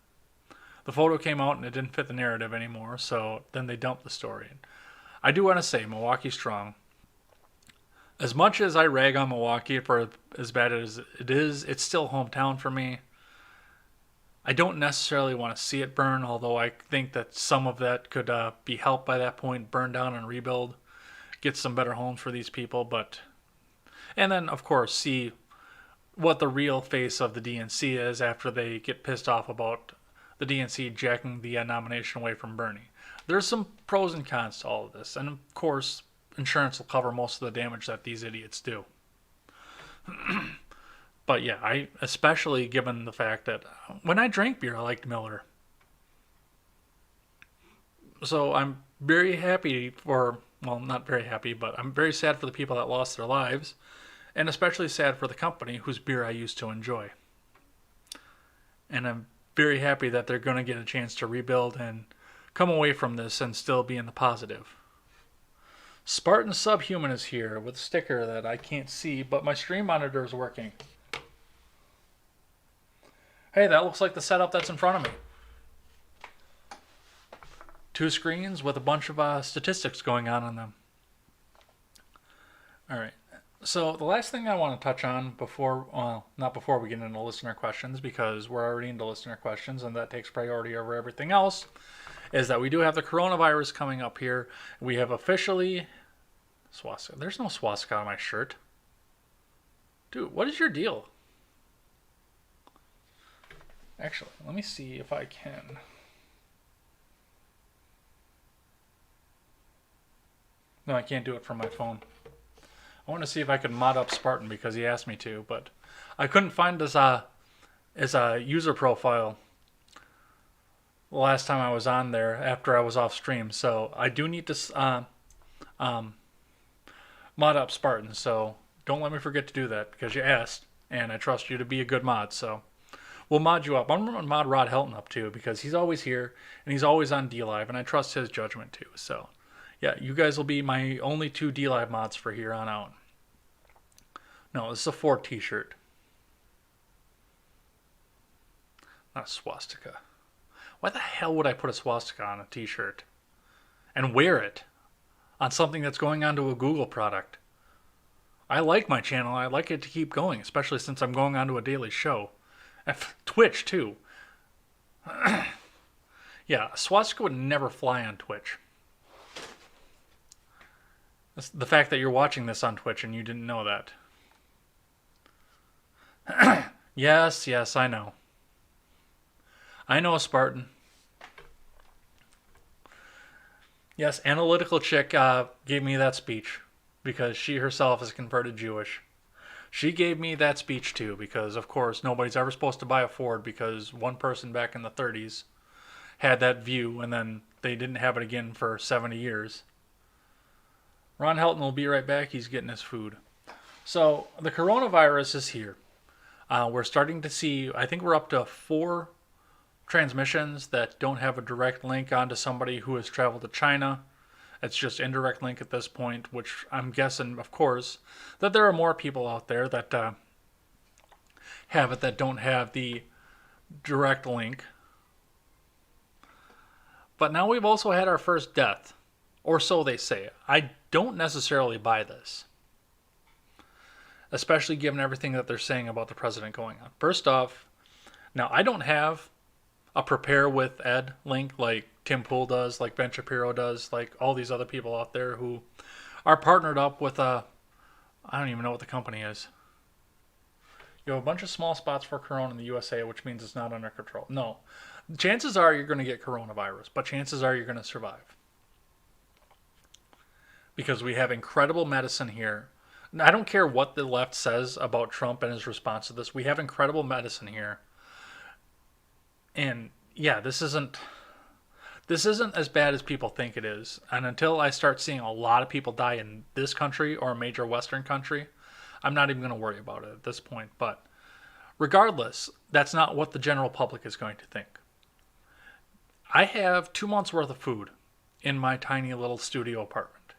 The photo came out and it didn't fit the narrative anymore, so then they dumped the story. I do want to say, Milwaukee's strong. As much as I rag on Milwaukee for as bad as it is, it's still hometown for me. I don't necessarily want to see it burn, although I think that some of that could be helped by that point, burn down and rebuild, get some better homes for these people. And then, of course, see what the real face of the DNC is after they get pissed off about the DNC jacking the nomination away from Bernie. There's some pros and cons to all of this, and of course, insurance will cover most of the damage that these idiots do. But yeah, I especially given the fact that when I drank beer, I liked Miller. So I'm very happy for, well, not very happy, but I'm very sad for the people that lost their lives, and especially sad for the company whose beer I used to enjoy. And I'm very happy that they're going to get a chance to rebuild and come away from this and still be in the positive. Spartan Subhuman is here with a sticker that I can't see, but my stream monitor is working. Hey, that looks like the setup that's in front of me. 2 screens with a bunch of statistics going on them. Alright, so the last thing I want to touch on before, well, not before we get into listener questions, because we're already into listener questions and that takes priority over everything else, is that we do have the coronavirus coming up here. We have officially... Swastika. There's no swastika on my shirt. Dude, what is your deal? Actually, let me see if I can. No, I can't do it from my phone. I want to see if I can mod up Spartan because he asked me to, but I couldn't find his user profile the last time I was on there after I was off stream. So I do need to um, mod up Spartan. So don't let me forget to do that because you asked, and I trust you to be a good mod. So we'll mod you up. I'm going to mod Rod Helton up too because he's always here and he's always on D Live, and I trust his judgment too. So yeah, you guys will be my only two D Live mods for here on out. No, this is a Ford t-shirt. Not a swastika. Why the hell would I put a swastika on a t-shirt and wear it on something that's going onto a Google product? I like my channel. I like it to keep going, especially since I'm going onto a daily show. Twitch, too. Yeah, a swastika would never fly on Twitch. The fact that you're watching this on Twitch and you didn't know that. Yes, I know. I know, Spartan. Yes, Analytical Chick gave me that speech because she herself is converted Jewish. She gave me that speech too because, of course, nobody's ever supposed to buy a Ford because one person back in the 30s had that view and then they didn't have it again for 70 years. Ron Helton will be right back. He's getting his food. So the coronavirus is here. We're starting to see, I think we're up to 4 transmissions that don't have a direct link onto somebody who has traveled to China. It's just indirect link at this point, which I'm guessing, of course, that there are more people out there that have it that don't have the direct link. But now we've also had our first death, or so they say. I don't necessarily buy this, especially given everything that they're saying about the president going on. First off, now I don't have a Prepare with Ed link like Tim Pool does, like Ben Shapiro does, like all these other people out there who are partnered up with I don't even know what the company is. You have a bunch of small spots for corona in the USA, which means it's not under control. No. Chances are you're going to get coronavirus, but chances are you're going to survive. Because we have incredible medicine here. I don't care what the left says about Trump and his response to this. We have incredible medicine here. And yeah, this isn't as bad as people think it is. And until I start seeing a lot of people die in this country or a major Western country, I'm not even going to worry about it at this point. But regardless, that's not what the general public is going to think. I have 2 months worth of food in my tiny little studio apartment.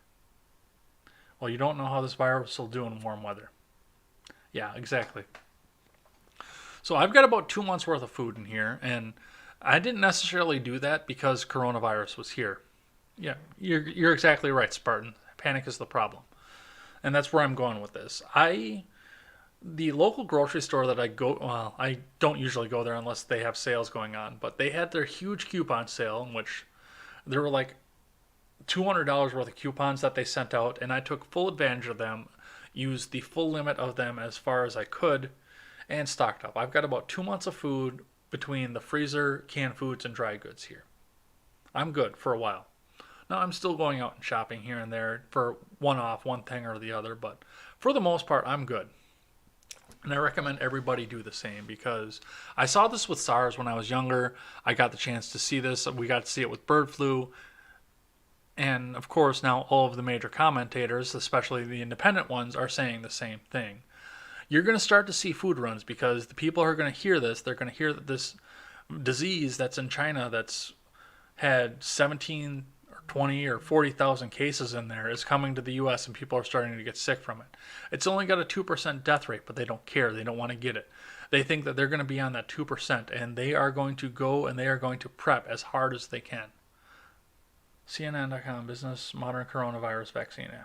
Well, you don't know how this virus will do in warm weather. Yeah, exactly. So I've got about 2 months worth of food in here, and I didn't necessarily do that because coronavirus was here. Yeah, you're exactly right, Spartan. Panic is the problem. And that's where I'm going with this. The local grocery store that I go, well, I don't usually go there unless they have sales going on, but they had their huge coupon sale in which there were like $200 worth of coupons that they sent out, and I took full advantage of them, used the full limit of them as far as I could, and stocked up. I've got about 2 months of food between the freezer, canned foods, and dry goods here. I'm good for a while. Now, I'm still going out and shopping here and there for one thing or the other, but for the most part, I'm good. And I recommend everybody do the same because I saw this with SARS when I was younger. I got the chance to see this. We got to see it with bird flu. And of course, now all of the major commentators, especially the independent ones, are saying the same thing. You're going to start to see food runs because the people are going to hear this. They're going to hear that this disease that's in China that's had 17 or 20 or 40,000 cases in there is coming to the U.S. and people are starting to get sick from it. It's only got a 2% death rate, but they don't care. They don't want to get it. They think that they're going to be on that 2% and they are going to go and they are going to prep as hard as they can. CNN.com, business, modern coronavirus vaccine. Yeah.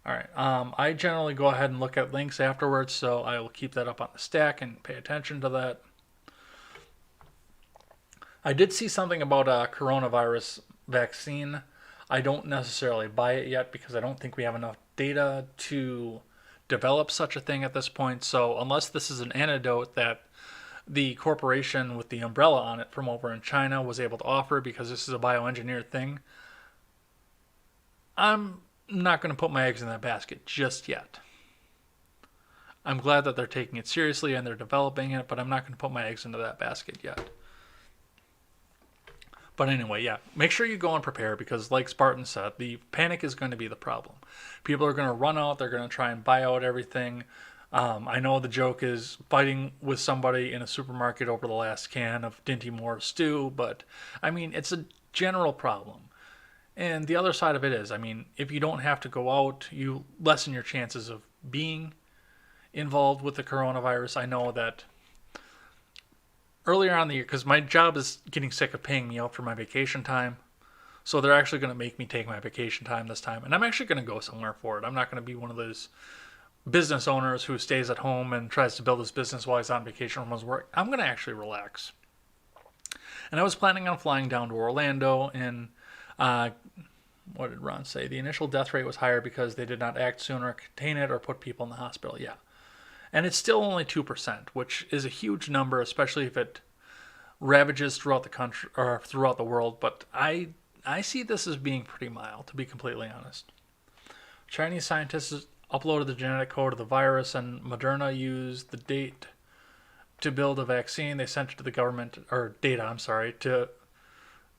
All right. I generally go ahead and look at links afterwards, so I will keep that up on the stack and pay attention to that. I did see something about a coronavirus vaccine. I don't necessarily buy it yet because I don't think we have enough data to develop such a thing at this point. So unless this is an antidote that the corporation with the umbrella on it from over in China was able to offer because this is a bioengineered thing, I'm not going to put my eggs in that basket just yet. I'm glad that they're taking it seriously and they're developing it, but I'm not going to put my eggs into that basket yet. But anyway, yeah, make sure you go and prepare because, like Spartan said, the panic is going to be the problem. People are going to run out, they're going to try and buy out everything. I know the joke is fighting with somebody in a supermarket over the last can of Dinty Moore stew, but I mean, it's a general problem. And the other side of it is, I mean, if you don't have to go out, you lessen your chances of being involved with the coronavirus. I know that earlier on in the year, because my job is getting sick of paying me out for my vacation time, so they're actually going to make me take my vacation time this time, and I'm actually going to go somewhere for it. I'm not going to be one of those business owners who stays at home and tries to build his business while he's on vacation from his work. I'm going to actually relax. And I was planning on flying down to Orlando, and what did Ron say? The initial death rate was higher because they did not act sooner, contain it, or put people in the hospital. Yeah. And it's still only 2%, which is a huge number, especially if it ravages throughout the country or throughout the world. But I see this as being pretty mild, to be completely honest. Chinese scientists uploaded the genetic code of the virus, and Moderna used the date to build a vaccine. They sent it to the government, or data, I'm sorry, to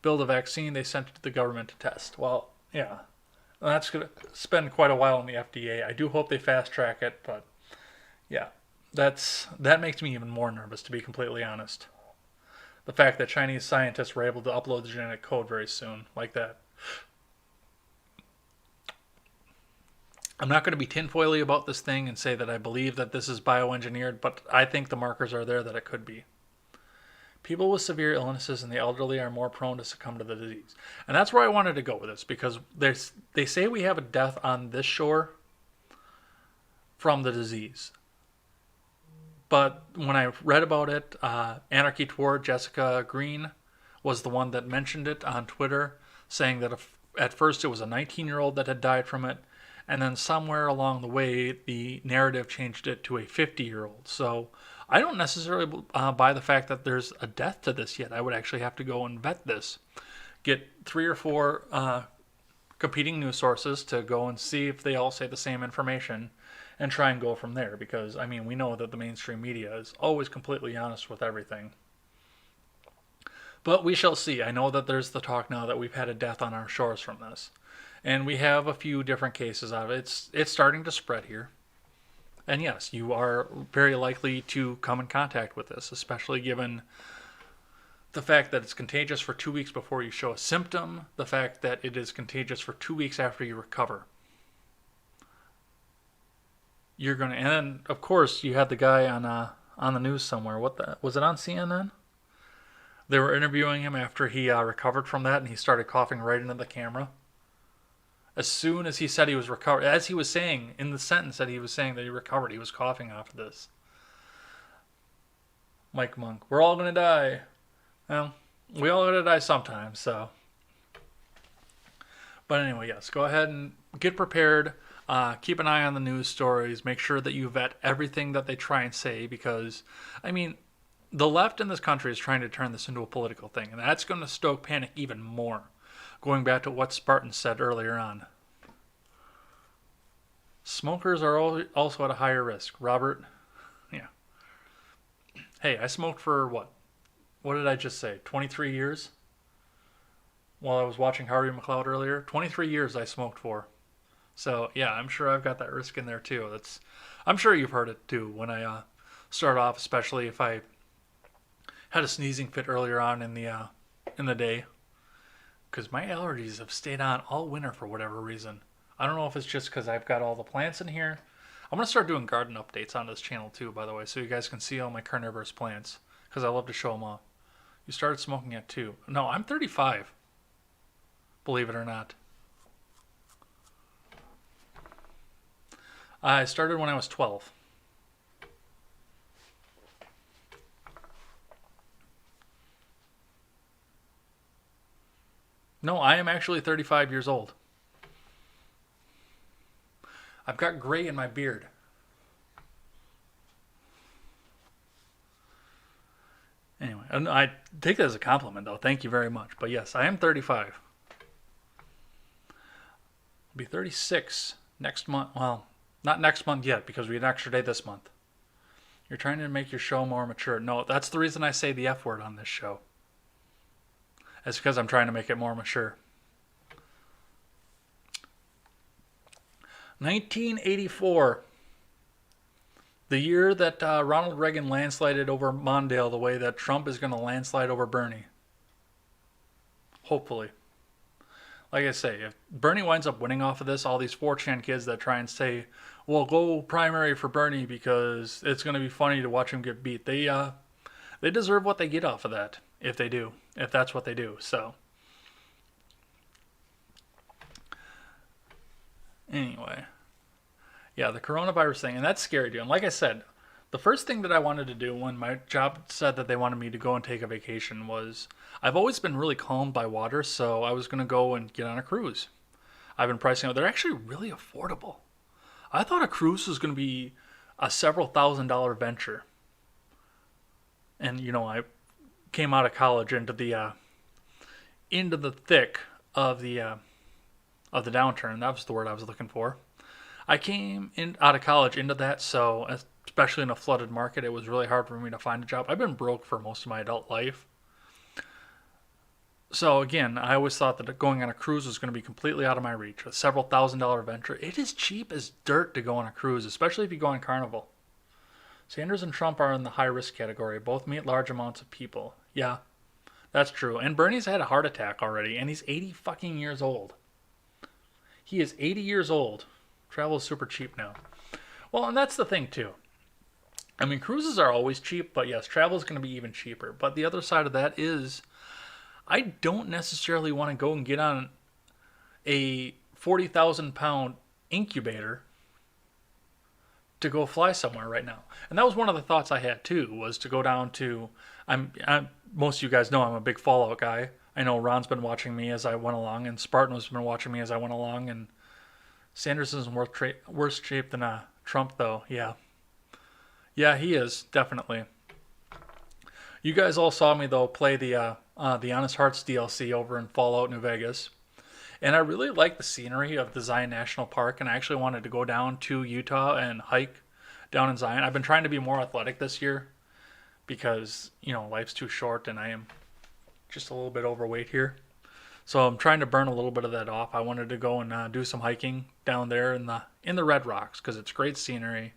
build a vaccine. They sent it to the government to test. Well, yeah, that's going to spend quite a while in the FDA. I do hope they fast track it, but yeah, that makes me even more nervous, to be completely honest. The fact that Chinese scientists were able to upload the genetic code very soon, like that. I'm not going to be tinfoily about this thing and say that I believe that this is bioengineered, but I think the markers are there that it could be. People with severe illnesses and the elderly are more prone to succumb to the disease. And that's where I wanted to go with this, because they say we have a death on this shore from the disease. But when I read about it, Anarchy Toward Jessica Green was the one that mentioned it on Twitter, saying that at first it was a 19-year-old that had died from it, and then somewhere along the way, the narrative changed it to a 50-year-old. So I don't necessarily buy the fact that there's a death to this yet. I would actually have to go and vet this. Get 3 or 4 competing news sources to go and see if they all say the same information and try and go from there. Because, I mean, we know that the mainstream media is always completely honest with everything. But we shall see. I know that there's the talk now that we've had a death on our shores from this. And we have a few different cases of it. It's starting to spread here. And yes, you are very likely to come in contact with this, especially given the fact that it's contagious for 2 weeks before you show a symptom, the fact that it is contagious for 2 weeks after you recover. You're going to, and then, of course, you had the guy on the news somewhere. Was it on CNN? They were interviewing him after he recovered from that, and he started coughing right into the camera. As soon as he said he was recovered, as he was saying in the sentence that he was saying that he recovered, he was coughing after this. Mike Monk, we're all going to die. Well, we all going to die sometime, so. But anyway, yes, go ahead and get prepared. Keep an eye on the news stories. Make sure that you vet everything that they try and say, because, I mean, the left in this country is trying to turn this into a political thing, and that's going to stoke panic even more. Going back to what Spartan said earlier on. Smokers are also at a higher risk. Robert, yeah. Hey, I smoked for what? What did I just say? 23 years? While I was watching Harvey McCloud earlier. 23 years I smoked for. So, yeah, I'm sure I've got that risk in there too. I'm sure you've heard it too when I start off, especially if I had a sneezing fit earlier on in the day. Because my allergies have stayed on all winter for whatever reason. I don't know if it's just because I've got all the plants in here. I'm going to start doing garden updates on this channel too, by the way, so you guys can see all my carnivorous plants. Because I love to show them off. You started smoking at 2. No, I'm 35. Believe it or not. I started when I was 12. No, I am actually 35 years old. I've got gray in my beard. And I take that as a compliment, though. Thank you very much. But yes, I am 35. I'll be 36 next month. Well, not next month yet because we had an extra day this month. You're trying to make your show more mature. No, that's the reason I say the F word on this show. It's because I'm trying to make it more mature. 1984. The year that Ronald Reagan landslided over Mondale the way that Trump is going to landslide over Bernie. Hopefully. Like I say, if Bernie winds up winning off of this, all these 4chan kids that try and say, well, go primary for Bernie because it's going to be funny to watch him get beat. They deserve what they get off of that, if they do, if that's what they do. So, anyway. Yeah, the coronavirus thing, and that's scary, dude. And like I said, the first thing that I wanted to do when my job said that they wanted me to go and take a vacation was I've always been really calmed by water, so I was going to go and get on a cruise. I've been pricing out. They're actually really affordable. I thought a cruise was going to be a several $1,000 venture. And I came out of college into the thick of the downturn. That was the word I was looking for. I came out of college into that, so especially in a flooded market, it was really hard for me to find a job. I've been broke for most of my adult life. So again, I always thought that going on a cruise was going to be completely out of my reach. A several $1,000 venture. It is cheap as dirt to go on a cruise, especially if you go on Carnival. Sanders and Trump are in the high risk category. Both meet large amounts of people. Yeah, that's true. And Bernie's had a heart attack already, and he's 80 fucking years old. He is 80 years old. Travel is super cheap now. Well, and that's the thing too. I mean, cruises are always cheap, but yes, travel is going to be even cheaper. But the other side of that is I don't necessarily want to go and get on a 40,000 pound incubator to go fly somewhere right now. And that was one of the thoughts I had too, was to go down to, most of you guys know I'm a big Fallout guy. I know Ron's been watching me as I went along, and Spartan has been watching me as I went along, and Sanders is in worse shape than Trump, though. Yeah. Yeah, he is, definitely. You guys all saw me, though, play the Honest Hearts DLC over in Fallout New Vegas. And I really like the scenery of the Zion National Park, and I actually wanted to go down to Utah and hike down in Zion. I've been trying to be more athletic this year because, life's too short, and I am just a little bit overweight here. So I'm trying to burn a little bit of that off. I wanted to go and do some hiking down there in the Red Rocks because it's great scenery.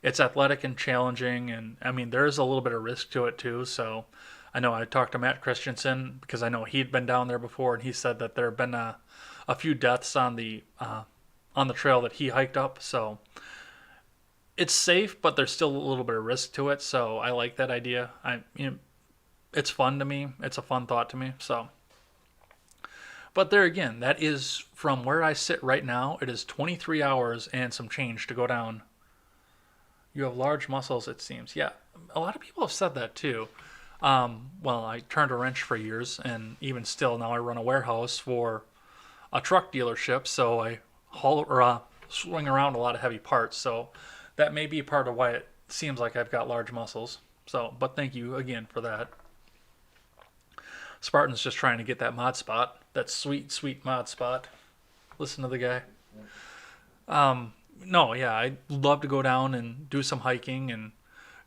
It's athletic and challenging, and I mean there is a little bit of risk to it too. So I know I talked to Matt Christensen because I know he'd been down there before, and he said that there have been a few deaths on the trail that he hiked up. So it's safe, but there's still a little bit of risk to it. So I like that idea. It's fun to me. It's a fun thought to me. So. But there again, that is from where I sit right now. It is 23 hours and some change to go down. You have large muscles, it seems. Yeah, a lot of people have said that too. Well, I turned a wrench for years, and even still now I run a warehouse for a truck dealership, so I swing around a lot of heavy parts. So that may be part of why it seems like I've got large muscles. So, but thank you again for that. Spartan's just trying to get that mod spot, that sweet, sweet mod spot. Listen to the guy. No, yeah, I'd love to go down and do some hiking and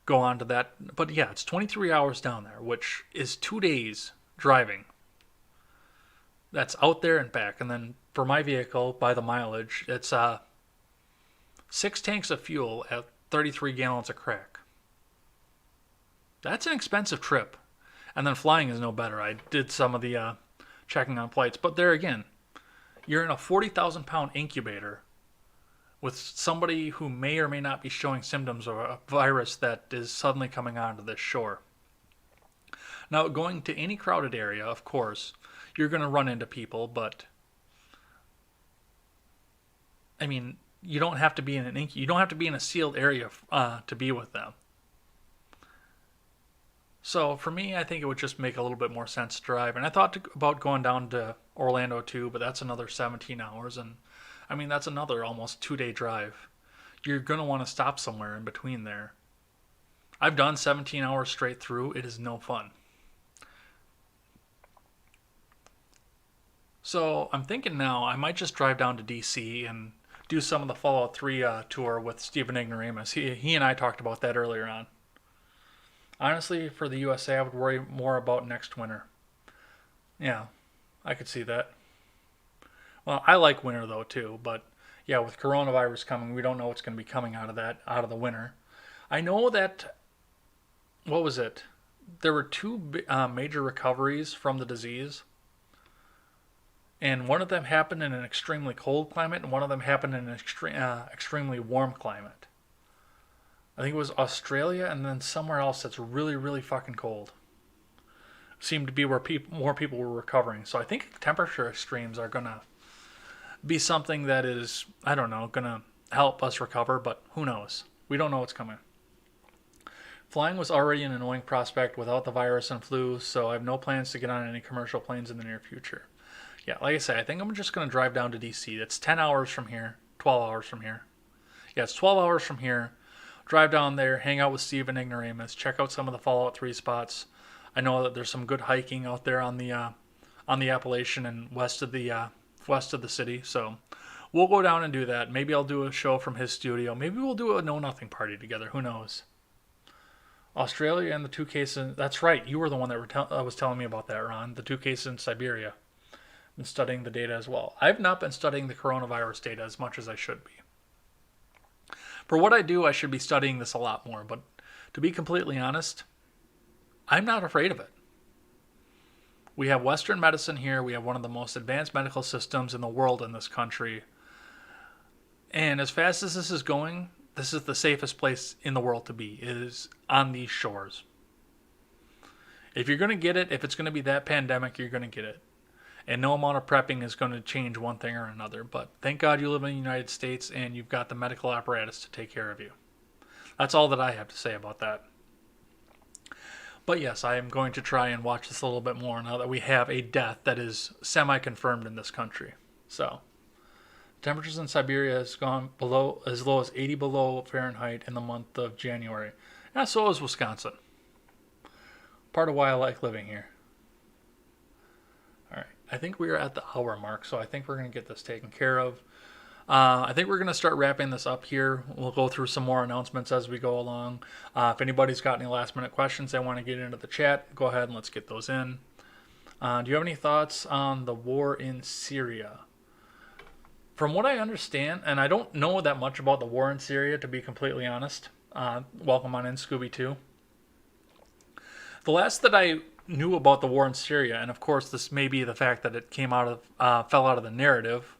go on to that. But yeah, it's 23 hours down there, which is 2 days driving. That's out there and back. And then for my vehicle, by the mileage, it's 6 tanks of fuel at 33 gallons of crack. That's an expensive trip. And then flying is no better. I did some of the checking on flights. But there again, you're in a 40,000 pound incubator with somebody who may or may not be showing symptoms of a virus that is suddenly coming onto this shore. Now, going to any crowded area, of course, you're going to run into people, but I mean, you don't have to be in you don't have to be in a sealed area to be with them. So for me, I think it would just make a little bit more sense to drive. And I thought about going down to Orlando too, but that's another 17 hours. And I mean, that's another almost 2-day drive. You're going to want to stop somewhere in between there. I've done 17 hours straight through. It is no fun. So I'm thinking now I might just drive down to DC and do some of the Fallout 3 tour with Stephen Ignoramus. He and I talked about that earlier on. Honestly, for the USA, I would worry more about next winter. Yeah, I could see that. Well, I like winter though too, but yeah, with coronavirus coming, we don't know what's going to be coming out of that out of the winter. I know that what was it? There were two major recoveries from the disease, and one of them happened in an extremely cold climate, and one of them happened in an extremely warm climate. I think it was Australia, and then somewhere else that's really, really fucking cold. Seemed to be where more people were recovering. So I think temperature extremes are gonna be something that is, I don't know, gonna help us recover, but who knows? We don't know what's coming. Flying was already an annoying prospect without the virus and flu, so I have no plans to get on any commercial planes in the near future. Yeah, like I say, I think I'm just going to drive down to DC. That's 10 hours from here, 12 hours from here. Yeah, it's 12 hours from here. Drive down there, hang out with Steve and Ignoramus, check out some of the Fallout 3 spots. I know that there's some good hiking out there on the Appalachian and west of the city, so we'll go down and do that. Maybe I'll do a show from his studio. Maybe we'll do a Know Nothing party together. Who knows? Australia and the two cases. That's right. You were the one that was telling me about that, Ron. The two cases in Siberia. I've been studying the data as well. I've not been studying the coronavirus data as much as I should be. For what I do, I should be studying this a lot more. But to be completely honest, I'm not afraid of it. We have Western medicine here. We have one of the most advanced medical systems in the world in this country. And as fast as this is going, this is the safest place in the world to be, is on these shores. If you're going to get it, if it's going to be that pandemic, you're going to get it. And no amount of prepping is going to change one thing or another. But thank God you live in the United States and you've got the medical apparatus to take care of you. That's all that I have to say about that. But yes, I am going to try and watch this a little bit more now that we have a death that is semi-confirmed in this country. So, temperatures in Siberia has gone below as low as 80 below Fahrenheit in the month of January. And so is Wisconsin. Part of why I like living here. All right, I think we are at the hour mark, so I think we're going to get this taken care of. I think we're going to start wrapping this up here. We'll go through some more announcements as we go along. If anybody's got any last minute questions they want to get into the chat, go ahead and let's get those in. Do you have any thoughts on the war in Syria? From what I understand, and I don't know that much about the war in Syria, to be completely honest. Welcome on in, Scooby-2. The last that I knew about the war in Syria, and of course this may be the fact that it fell out of the narrative,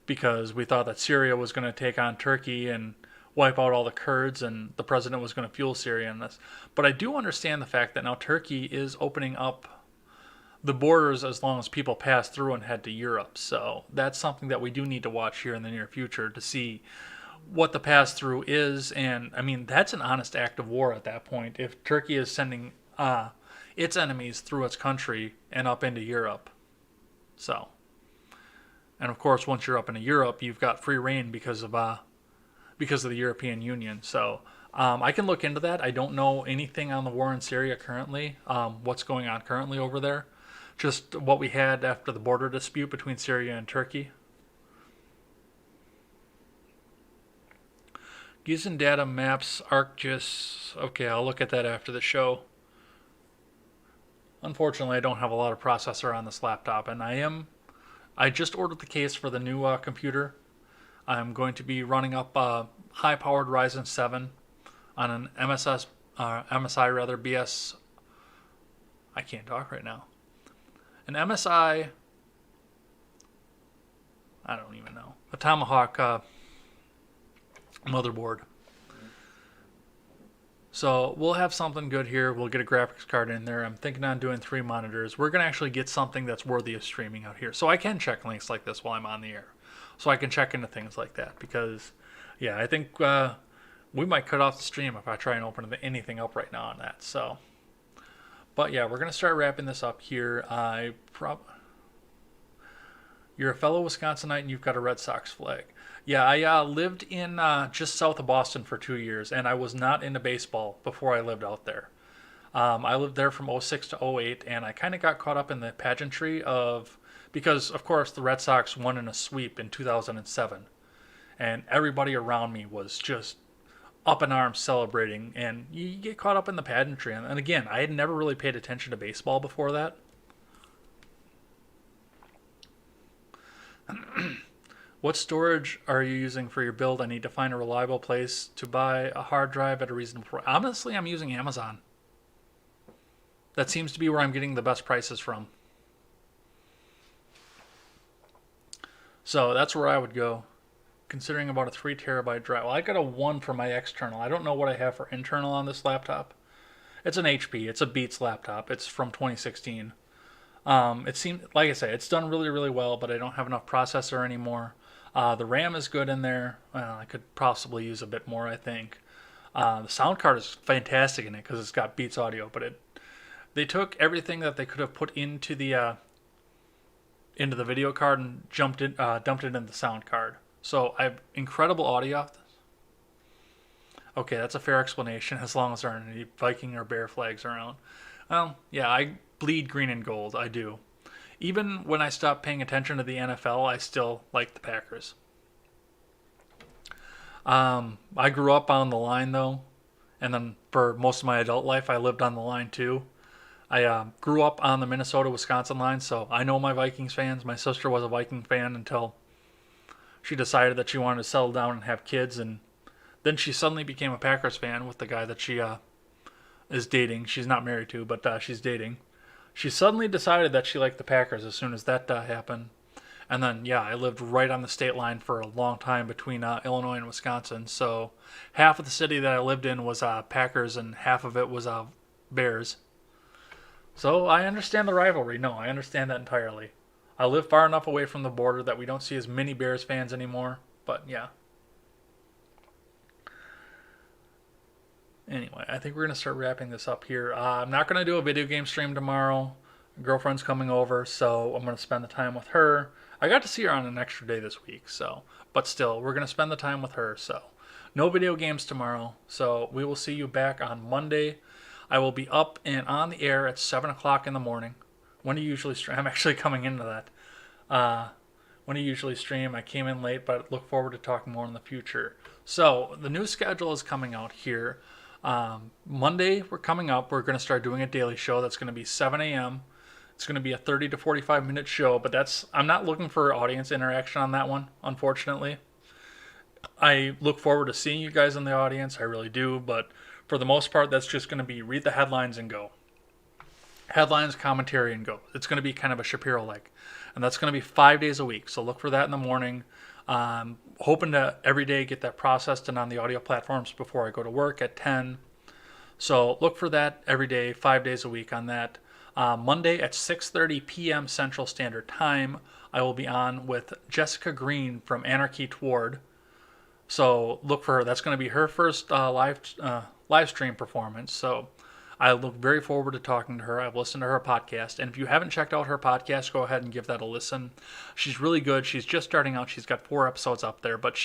because we thought that Syria was going to take on Turkey and wipe out all the Kurds, and the president was going to fuel Syria in this. But I do understand the fact that now Turkey is opening up the borders as long as people pass through and head to Europe. So that's something that we do need to watch here in the near future to see what the pass through is. And I mean, that's an honest act of war at that point. If Turkey is sending its enemies through its country and up into Europe. So, and of course, once you're up into Europe, you've got free reign because of the European Union. So I can look into that. I don't know anything on the war in Syria currently, what's going on currently over there. Just what we had after the border dispute between Syria and Turkey. Using data maps, ArcGIS. Okay, I'll look at that after the show. Unfortunately, I don't have a lot of processor on this laptop, and I just ordered the case for the new computer. I'm going to be running up a high-powered Ryzen 7 on an MSI BS. I can't talk right now. An MSI. I don't even know. A Tomahawk motherboard. So we'll have something good here. We'll get a graphics card in there. I'm thinking on doing 3 monitors. We're going to actually get something that's worthy of streaming out here. So I can check links like this while I'm on the air. So I can check into things like that. Because, yeah, I think we might cut off the stream if I try and open anything up right now on that. So, but yeah, we're going to start wrapping this up here. You're a fellow Wisconsinite and you've got a Red Sox flag. Yeah, I lived in just south of Boston for 2 years, and I was not into baseball before I lived out there. I lived there from '06 to '08, and I kind of got caught up in the pageantry of because, of course, the Red Sox won in a sweep in 2007, and everybody around me was just up in arms celebrating, and you get caught up in the pageantry. And again, I had never really paid attention to baseball before that. What storage are you using for your build? I need to find a reliable place to buy a hard drive at a reasonable price. Honestly, I'm using Amazon. That seems to be where I'm getting the best prices from. So that's where I would go, considering about a 3 terabyte drive. Well, I got a 1 for my external. I don't know what I have for internal on this laptop. It's an HP. It's a Beats laptop. It's from 2016. It seemed, like I say, it's done really, really well, but I don't have enough processor anymore. The RAM is good in there. I could possibly use a bit more, I think. The sound card is fantastic in it because it's got Beats audio, but they took everything that they could have put into the video card and dumped it into the sound card. So I have incredible audio off this. Okay, that's a fair explanation as long as there aren't any Viking or Bear flags around. Well, yeah, I bleed green and gold. I do. Even when I stopped paying attention to the NFL, I still like the Packers. I grew up on the line, though, and then for most of my adult life, I lived on the line, too. I grew up on the Minnesota-Wisconsin line, so I know my Vikings fans. My sister was a Viking fan until she decided that she wanted to settle down and have kids, and then she suddenly became a Packers fan with the guy that she is dating. She's not married to, but she's dating. She suddenly decided that she liked the Packers as soon as that happened. And then, yeah, I lived right on the state line for a long time between Illinois and Wisconsin. So half of the city that I lived in was Packers and half of it was Bears. So I understand the rivalry. No, I understand that entirely. I live far enough away from the border that we don't see as many Bears fans anymore. But, yeah. Anyway, I think we're going to start wrapping this up here. I'm not going to do a video game stream tomorrow. My girlfriend's coming over, so I'm going to spend the time with her. I got to see her on an extra day this week, but still, we're going to spend the time with her. So no video games tomorrow. So we will see you back on Monday. I will be up and on the air at 7 o'clock in the morning. When do you usually stream? I'm actually coming into that. When do you usually stream? I came in late, but look forward to talking more in the future. So the new schedule is coming out here. Monday, we're coming up. We're going to start doing a daily show. That's going to be 7 a.m. It's going to be a 30 to 45 minute show, but I'm not looking for audience interaction on that one, unfortunately. I look forward to seeing you guys in the audience. I really do, but for the most part, that's just going to be read the headlines and go. Headlines, commentary, and go. It's going to be kind of a Shapiro-like, and that's going to be 5 days a week. So look for that in the morning. Hoping to every day get that processed and on the audio platforms before I go to work at 10. So look for that every day, 5 days a week on that. Monday at 6:30 p.m. Central Standard Time, I will be on with Jessica Green from Anarchy Toward. So look for her. That's going to be her first live stream performance. So I look very forward to talking to her. I've listened to her podcast. And if you haven't checked out her podcast, go ahead and give that a listen. She's really good. She's just starting out. She's got 4 episodes up there. But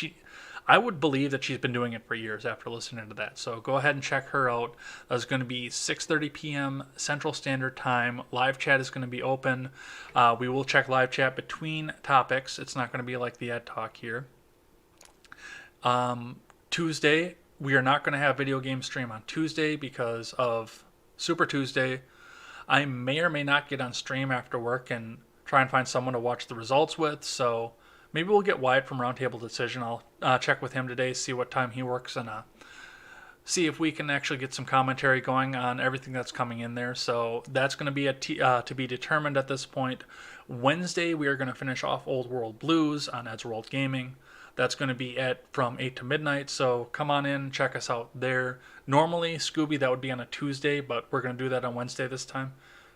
I would believe that she's been doing it for years after listening to that. So go ahead and check her out. That's going to be 6:30 p.m. Central Standard Time. Live chat is going to be open. We will check live chat between topics. It's not going to be like the Ed Talk here. Tuesday, we are not going to have video game stream on Tuesday because of Super Tuesday. I may or may not get on stream after work and try and find someone to watch the results with. So maybe we'll get Wyatt from Roundtable Decision. I'll check with him today, see what time he works, and see if we can actually get some commentary going on everything that's coming in there. So that's going to be to be determined at this point. Wednesday, we are going to finish off Old World Blues on Ed's World Gaming. That's going to be from 8 to midnight, so come on in, check us out there. Normally, Scooby, that would be on a Tuesday, but we're going to do that on Wednesday this time.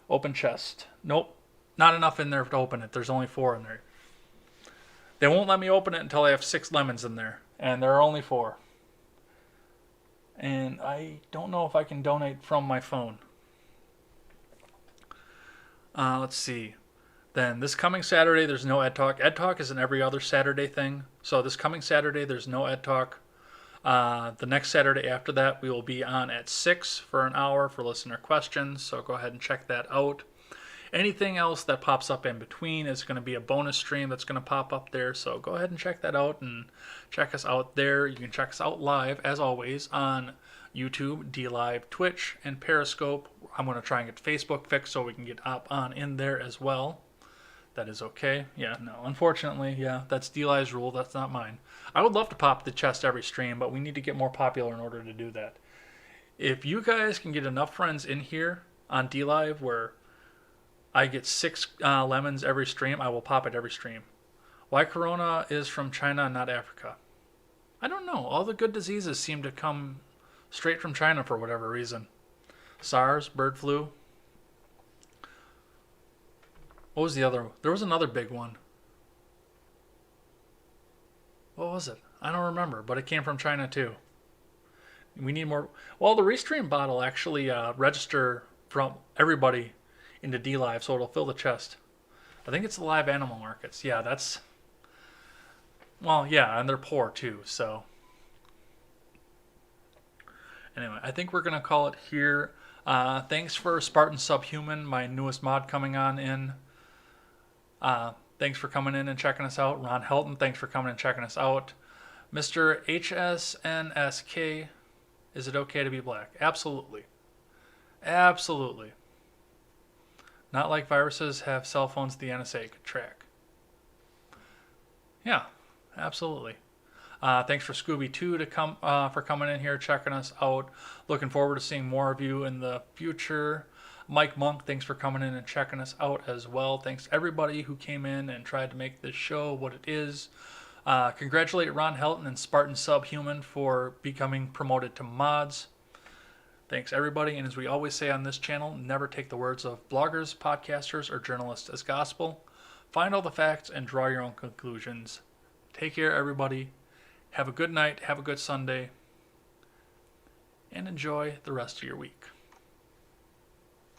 Open chest. Nope, not enough in there to open it. There's only 4 in there. They won't let me open it until I have 6 lemons in there, and there are only 4. And I don't know if I can donate from my phone. Let's see. Then this coming Saturday, there's no Ed Talk. Ed Talk is an every other Saturday thing. So this coming Saturday, there's no Ed Talk. The next Saturday after that, we will be on at 6 for an hour for listener questions. So go ahead and check that out. Anything else that pops up in between is going to be a bonus stream that's going to pop up there. So go ahead and check that out and check us out there. You can check us out live, as always, on YouTube, DLive, Twitch, and Periscope. I'm going to try and get Facebook fixed so we can get up on in there as well. That is okay. Yeah, no, unfortunately, yeah, that's DLive's rule. That's not mine. I would love to pop the chest every stream, but we need to get more popular in order to do that. If you guys can get enough friends in here on DLive where I get 6 lemons every stream, I will pop it every stream. Why Corona is from China and not Africa? I don't know. All the good diseases seem to come straight from China for whatever reason. SARS, bird flu. What was the other? There was another big one. What was it? I don't remember, but it came from China too. We need more. Well, the Restream bot will actually register from everybody into DLive, so it'll fill the chest. I think it's the live animal markets. Yeah, that's... Well, yeah, and they're poor too, so... Anyway, I think we're going to call it here. Thanks for Spartan Subhuman, my newest mod coming on in. Thanks for coming in and checking us out. Ron Helton, thanks for coming and checking us out. Mr. HSNSK, is it okay to be black? Absolutely. Absolutely. Not like viruses have cell phones the NSA could track. Yeah, absolutely. Thanks for Scooby2 to come for coming in here, checking us out. Looking forward to seeing more of you in the future. Mike Monk, thanks for coming in and checking us out as well. Thanks to everybody who came in and tried to make this show what it is. Congratulate Ron Helton and Spartan Subhuman for becoming promoted to mods. Thanks, everybody. And as we always say on this channel, never take the words of bloggers, podcasters, or journalists as gospel. Find all the facts and draw your own conclusions. Take care, everybody. Have a good night. Have a good Sunday. And enjoy the rest of your week.